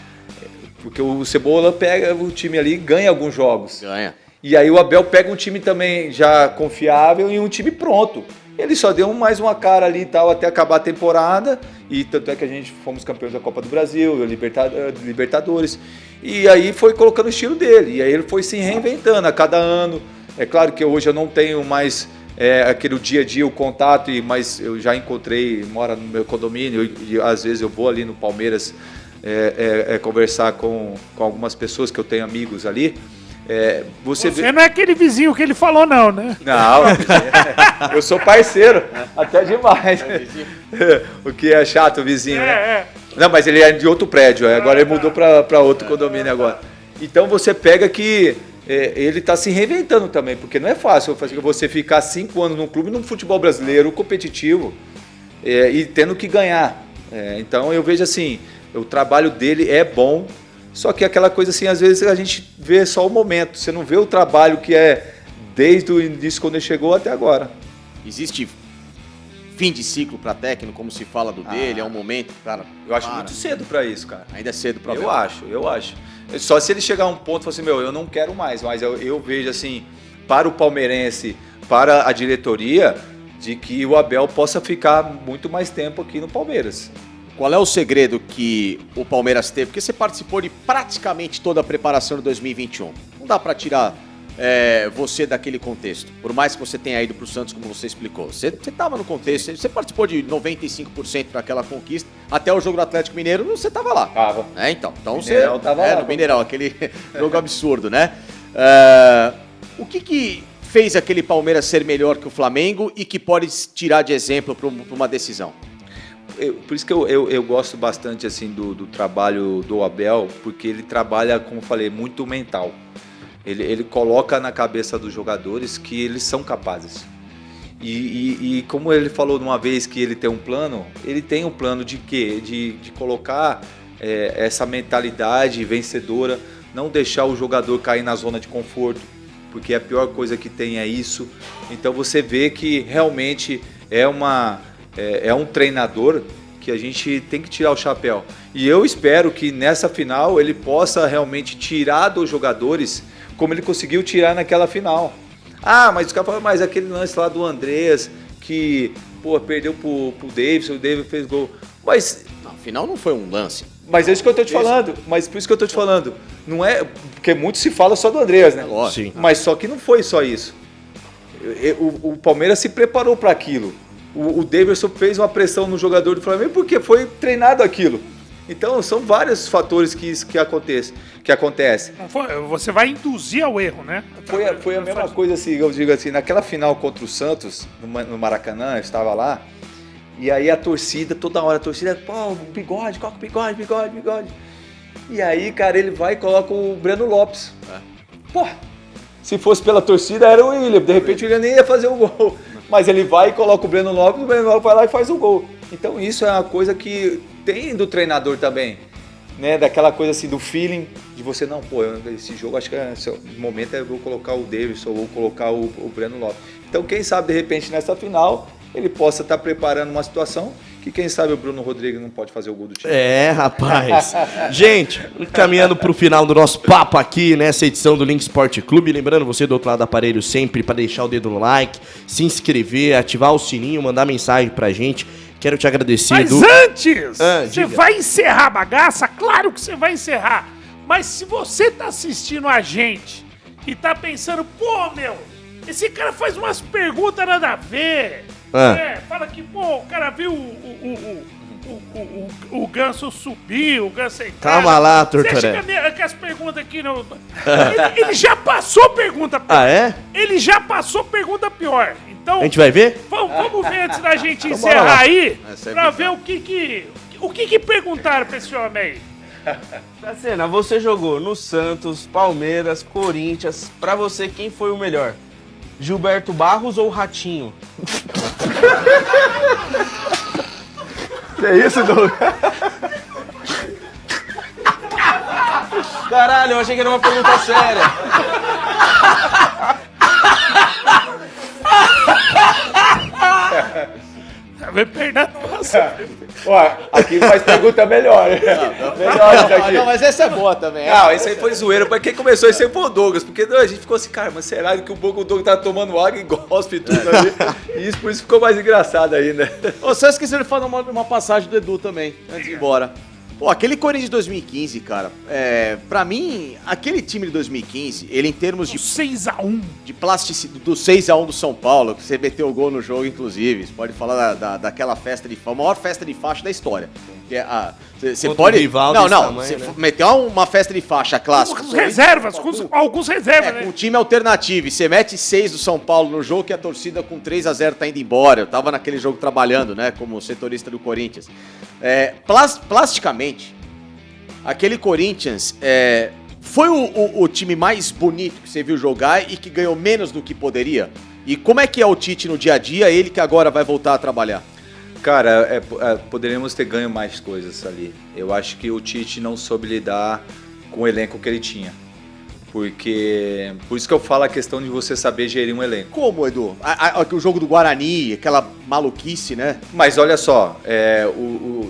porque o Cebola pega o time ali e ganha alguns jogos. Ganha. E aí o Abel pega um time também já confiável e um time pronto. Ele só deu mais uma cara ali e tal até acabar a temporada, e tanto é que a gente fomos campeões da Copa do Brasil, Libertadores, e aí foi colocando o estilo dele, e aí ele foi se reinventando a cada ano. É claro que hoje eu não tenho mais aquele dia a dia, o contato, mas eu já encontrei, mora no meu condomínio, e às vezes eu vou ali no Palmeiras conversar com algumas pessoas que eu tenho amigos ali. Você não é aquele vizinho que ele falou, não, né? Não, eu sou parceiro, até demais. O que é chato, o vizinho, né? Não, mas ele é de outro prédio, agora ele mudou para outro condomínio agora. Então você pega que ele está se reinventando também, porque não é fácil você ficar 5 anos num clube, num futebol brasileiro competitivo, e tendo que ganhar. Então eu vejo assim, o trabalho dele é bom, Só que aquela coisa assim, às vezes a gente vê só o momento, você não vê o trabalho que é desde o início, quando ele chegou até agora. Existe fim de ciclo para técnico, como se fala do dele, é um momento, cara. Eu acho muito cedo para isso, cara. Ainda é cedo para Eu acho. Só se ele chegar a um ponto e falar assim, eu não quero mais, mas eu vejo assim, para o palmeirense, para a diretoria, de que o Abel possa ficar muito mais tempo aqui no Palmeiras. Qual é o segredo que o Palmeiras teve? Porque você participou de praticamente toda a preparação de 2021. Não dá para tirar você daquele contexto. Por mais que você tenha ido para o Santos, como você explicou. Você estava no contexto, você participou de 95% daquela conquista. Até o jogo do Atlético Mineiro, você estava lá. Tava. Então Mineirão você tava lá, no Mineirão, aquele jogo absurdo, né? O que fez aquele Palmeiras ser melhor que o Flamengo e que pode tirar de exemplo para uma decisão? Por isso que eu gosto bastante assim do trabalho do Abel, porque ele trabalha, como eu falei, muito mental. Ele coloca na cabeça dos jogadores que eles são capazes. E como ele falou de uma vez que ele tem um plano, ele tem um plano de quê? De colocar essa mentalidade vencedora, não deixar o jogador cair na zona de conforto, porque a pior coisa que tem é isso. Então você vê que realmente é um treinador que a gente tem que tirar o chapéu. E eu espero que nessa final ele possa realmente tirar dos jogadores como ele conseguiu tirar naquela final. Mas os caras falam, mas aquele lance lá do Andreas, que perdeu pro Davidson, o Davidson fez gol. Mas Afinal, não foi um lance. Mas é isso que eu tô te falando. Mas por isso que eu tô te falando. Não é. Porque muito se fala só do Andreas, né? Lógico. Mas só que não foi só isso. O Palmeiras se preparou para aquilo. O Davidson fez uma pressão no jogador do Flamengo porque foi treinado aquilo. Então, são vários fatores que acontecem. Você vai induzir ao erro, né? Foi a mesma coisa, assim, eu digo assim, naquela final contra o Santos, no Maracanã, eu estava lá, e aí a torcida, toda hora, bigode, coloca bigode. E aí, cara, ele vai e coloca o Breno Lopes. Se fosse pela torcida, era o William. De repente, o William nem ia fazer o gol. Mas ele vai e coloca o Breno Lopes vai lá e faz o gol. Então, isso é uma coisa que tem do treinador também, né? Daquela coisa assim, do feeling, de você, esse jogo, acho que no momento eu vou colocar o Davidson, ou vou colocar o Breno Lopes. Então, quem sabe, de repente, nessa final, ele possa estar preparando uma situação que, quem sabe, o Bruno Rodrigues não pode fazer o gol do time. Rapaz. Gente, caminhando para o final do nosso papo aqui, nessa edição do Link Sport Clube. Lembrando você do outro lado do aparelho sempre para deixar o dedo no like, se inscrever, ativar o sininho, mandar mensagem pra gente. Quero te agradecer, Mas Edu. antes, você diga. vai encerrar a bagaça? Claro que você vai encerrar. Mas se você tá assistindo a gente e tá pensando, esse cara faz umas perguntas nada a ver. Fala que, o cara viu o Ganso subir, o Ganso entrar. Calma lá, Você Tortoré. acha que as perguntas aqui não... Ele já passou pergunta pior. É? Ele já passou pergunta pior. Então, A gente vai ver? vamos ver antes da gente Então bora lá. encerrar aí, Essa é pra bizarra. ver o que perguntaram pra esse homem aí. Dracena, você jogou no Santos, Palmeiras, Corinthians. Pra você, quem foi o melhor? Gilberto Barros ou Ratinho? Que isso, Douglas? Caralho, eu achei que era uma pergunta séria. Vai perder nossa. Aqui faz pergunta melhor. Melhor isso aqui. Não, mas essa é boa também. Não, esse aí foi zoeira. Mas quem começou isso aí foi o Douglas. Porque a gente ficou assim, cara, mas será que o Douglas tá tomando água e gospe e tudo ali? E isso por isso ficou mais engraçado ainda. Você esqueceu de falar uma passagem do Edu também, antes de ir embora. Aquele Corinthians de 2015, cara, pra mim, aquele time de 2015, ele em termos de 6-1. de plasticidade, do 6-1 do São Paulo, que você meteu o gol no jogo, inclusive. Você pode falar daquela festa de faixa, a maior festa de faixa da história. Você Contra pode. um rival não, desse não. tamanho, Você né? meteu uma festa de faixa clássica. Com reservas, com alguns reservas, Com né? um time alternativo. E você mete 6 do São Paulo no jogo que a torcida com 3-0 tá indo embora. Eu tava naquele jogo trabalhando, né? Como setorista do Corinthians. Plasticamente, aquele Corinthians foi o time mais bonito que você viu jogar e que ganhou menos do que poderia? E como é que é o Tite no dia a dia, ele que agora vai voltar a trabalhar? Cara, poderíamos ter ganho mais coisas ali. Eu acho que o Tite não soube lidar com o elenco que ele tinha. Porque, por isso que eu falo a questão de você saber gerir um elenco. Como, Edu? O jogo do Guarani, aquela maluquice, né? Mas olha só,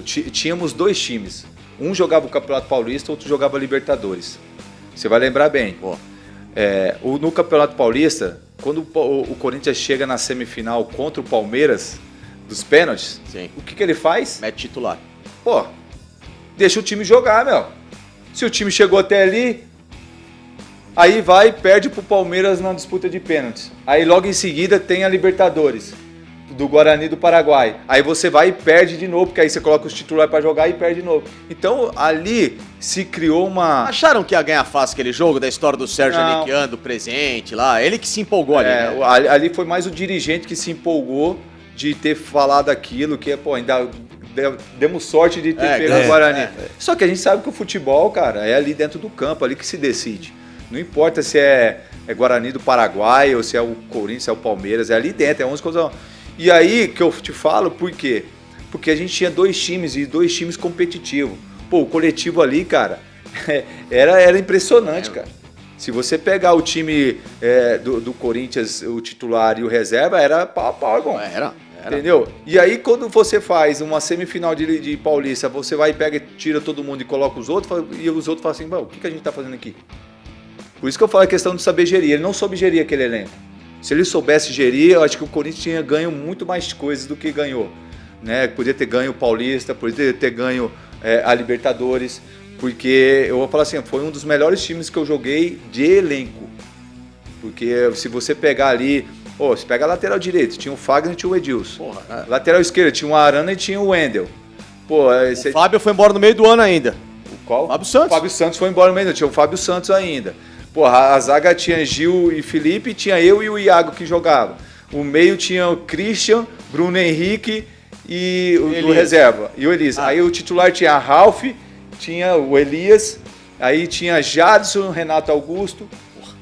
tínhamos 2 times. Um jogava o Campeonato Paulista, outro jogava a Libertadores. Você vai lembrar bem. No Campeonato Paulista, quando o Corinthians chega na semifinal contra o Palmeiras, dos pênaltis, Sim. o que ele faz? Mete titular. Pô, deixa o time jogar, meu. Se o time chegou até ali, aí vai e perde pro Palmeiras na disputa de pênaltis. Aí logo em seguida tem a Libertadores, do Guarani do Paraguai. Aí você vai e perde de novo, porque aí você coloca os titulares pra jogar e perde de novo. Então ali se criou uma... Acharam que ia ganhar fácil aquele jogo da história do Sérgio Não. Aniquiano, do presente lá? Ele que se empolgou ali, né? Ali foi mais o dirigente que se empolgou de ter falado aquilo, que ainda demos sorte de ter pego o Guarani. Só que a gente sabe que o futebol, cara, é ali dentro do campo, ali que se decide. Não importa se é Guarani do Paraguai, ou se é o Corinthians, se é o Palmeiras, é ali dentro, é 11 coisas. E aí que eu te falo, por quê? Porque a gente tinha 2 times e 2 times competitivos. Pô, o coletivo ali, cara, era impressionante, cara. Se você pegar o time do Corinthians, o titular e o reserva, era pau a pau, irmão. Era. Entendeu? E aí, quando você faz uma semifinal de Paulista, você vai e pega, tira todo mundo e coloca os outros, e os outros falam assim, o que a gente tá fazendo aqui? Por isso que eu falo a questão de saber gerir. Ele não soube gerir aquele elenco. Se ele soubesse gerir, eu acho que o Corinthians tinha ganho muito mais coisas do que ganhou. Né? Podia ter ganho o Paulista, podia ter ganho a Libertadores, porque eu vou falar assim, foi um dos melhores times que eu joguei de elenco. Porque se você pegar ali, você pega a lateral direito, tinha o Fagner e tinha o Edilson. Lateral esquerda, tinha o Arana e tinha o Wendel. O Fábio foi embora no meio do ano ainda. Qual? Fábio Santos. O Fábio Santos foi embora no meio, tinha o Fábio Santos ainda. A zaga tinha Gil e Felipe, tinha eu e o Iago que jogava. O meio tinha o Christian, Bruno Henrique e o reserva. E o Elias. Aí o titular tinha a Ralf, tinha o Elias, aí tinha Jadson, Renato Augusto.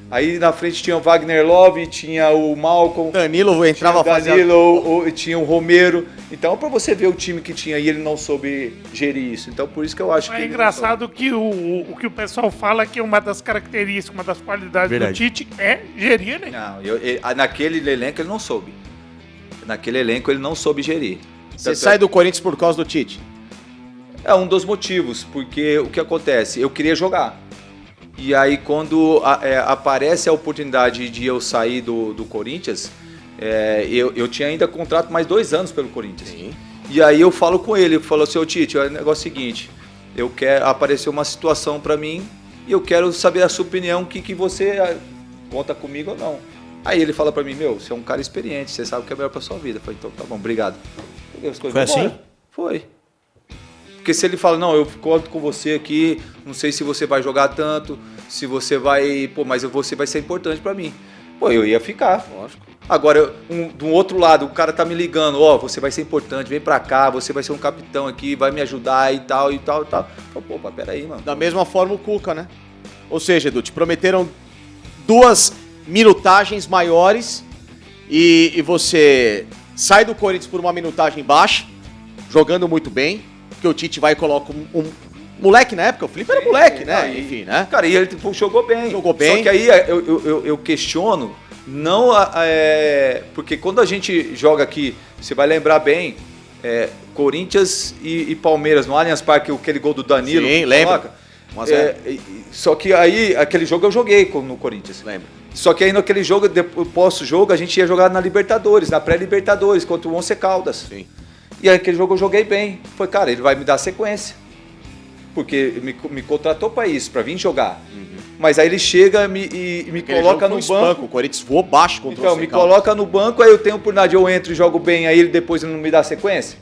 Aí na frente tinha o Wagner Love, tinha o Malcolm. Danilo entrava fazendo. Tinha o Romero. Então, pra você ver o time que tinha e ele não soube gerir isso. Então, por isso que eu acho que. É engraçado que o que o pessoal fala que uma das características, uma das qualidades do Tite é gerir, né? Não, naquele elenco ele não soube. Naquele elenco ele não soube gerir. Você sai do Corinthians por causa do Tite? É um dos motivos, porque o que acontece? Eu queria jogar. E aí, quando aparece a oportunidade de eu sair do Corinthians, eu tinha ainda contrato mais 2 anos pelo Corinthians. Sim. E aí eu falo com ele, falou assim, Tite, o negócio é o seguinte, apareceu uma situação pra mim e eu quero saber a sua opinião, que você conta comigo ou não. Aí ele fala pra mim, você é um cara experiente, você sabe o que é melhor pra sua vida. Eu falei, então tá bom, obrigado. Foi assim? Foi. Porque se ele fala, não, eu conto com você aqui, não sei se você vai jogar tanto, se você vai... mas você vai ser importante pra mim. Eu ia ficar. Lógico. Agora, do outro lado, o cara tá me ligando, você vai ser importante, vem pra cá, você vai ser um capitão aqui, vai me ajudar e tal, e tal, e tal. Peraí, mano. Da mesma forma o Cuca, né? Ou seja, Edu, te prometeram 2 minutagens maiores e você sai do Corinthians por uma minutagem baixa, jogando muito bem, porque o Tite vai e coloca um moleque na época, o Felipe era moleque, né? Enfim, né? Cara, e ele jogou bem. Jogou bem. Só que aí eu questiono, não porque quando a gente joga aqui, você vai lembrar bem, Corinthians e Palmeiras no Allianz Parque, aquele gol do Danilo. Sim, lembra. Só que aí, aquele jogo eu joguei no Corinthians. Lembra. Só que aí naquele jogo, pós-jogo, a gente ia jogar na Libertadores, na pré-Libertadores, contra o Once Caldas. Sim. E aí aquele jogo eu joguei bem. Foi, cara, ele vai me dar sequência. Porque me contratou pra isso, pra vir jogar. Mas aí ele chega e me coloca no banco. O Corinthians voou baixo contra o Então, me coloca no banco, aí eu tenho por nada, eu entro e jogo bem, aí ele depois não me dá sequência.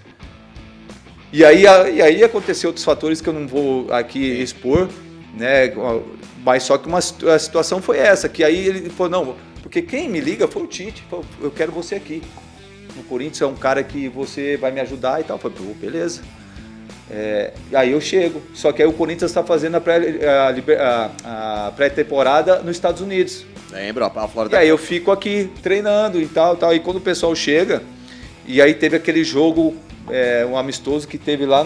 E aí aconteceu outros fatores que eu não vou aqui expor, né? Mas só que a situação foi essa, que aí ele falou, não, porque quem me liga foi o Tite, falou, eu quero você aqui. No Corinthians é um cara que você vai me ajudar e tal. Eu falei, beleza. Aí eu chego. Só que aí o Corinthians está fazendo a pré-temporada nos Estados Unidos. Lembra, a Flórida. E aí eu fico aqui treinando e tal. E quando o pessoal chega, e aí teve aquele jogo um amistoso que teve lá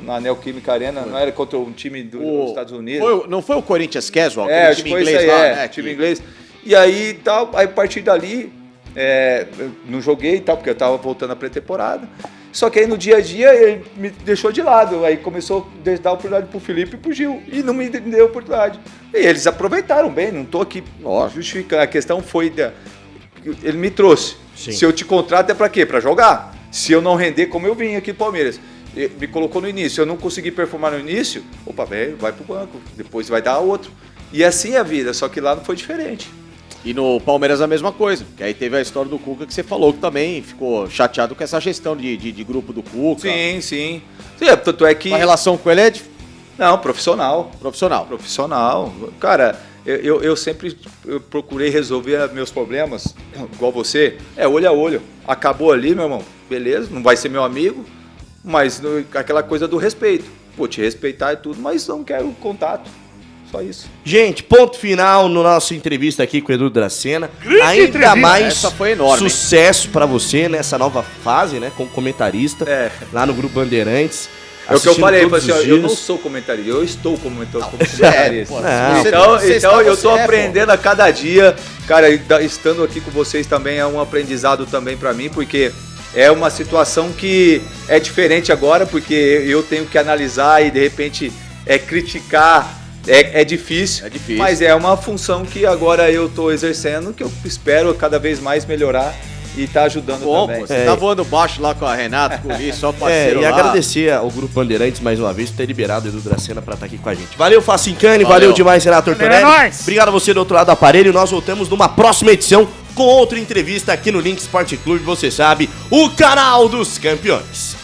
na Neoquímica Arena, não era contra um time dos Estados Unidos? Não foi o Corinthians Casual? Acho que foi inglês isso aí, lá, né? time inglês. E aí, a partir dali, eu não joguei e tal, porque eu tava voltando à pré-temporada. Só que aí no dia a dia ele me deixou de lado. Aí começou a dar oportunidade pro Felipe e pro Gil. E não me deu oportunidade. E eles aproveitaram bem, não tô aqui justificando. A questão foi, ele me trouxe. Sim. Se eu te contrato é pra quê? Pra jogar. Se eu não render como eu vim aqui no Palmeiras. Me colocou no início. Eu não consegui performar no início, opa, velho, vai pro banco. Depois vai dar outro. E assim é a vida, só que lá não foi diferente. E no Palmeiras a mesma coisa, que aí teve a história do Cuca que você falou que também ficou chateado com essa gestão de grupo do Cuca. Sim. Tanto é que... A relação com ele é Não, profissional. profissional. Cara, eu sempre procurei resolver meus problemas, igual você, olho a olho. Acabou ali, meu irmão, beleza, não vai ser meu amigo, mas aquela coisa do respeito. Pô, te respeitar e tudo, mas não quero contato. Só isso. Gente, ponto final no nosso entrevista aqui com o Edu Dracena. Ainda entrevista. mais Essa foi enorme, sucesso pra você nessa nova fase, né? Como comentarista lá no Grupo Bandeirantes. É o que eu falei, todos assim, os eu não dias. sou comentarista, eu estou comentarista. Não, Então eu tô aprendendo a cada dia, cara, estando aqui com vocês também é um aprendizado também pra mim, porque é uma situação que é diferente agora, porque eu tenho que analisar e de repente criticar. É difícil, mas é uma função que agora eu tô exercendo, que eu espero cada vez mais melhorar e tá ajudando também. Pô, você tá voando baixo lá com a Renata, com o Luiz, só parceiro e lá. agradecer ao Grupo Bandeirantes mais uma vez por ter liberado o Edu Dracena pra estar aqui com a gente. Valeu, Facincani, valeu demais, Renato Tortorelli. nóis. Obrigado a você do outro lado do aparelho. Nós voltamos numa próxima edição com outra entrevista aqui no Link Sport Clube, você sabe, o canal dos campeões.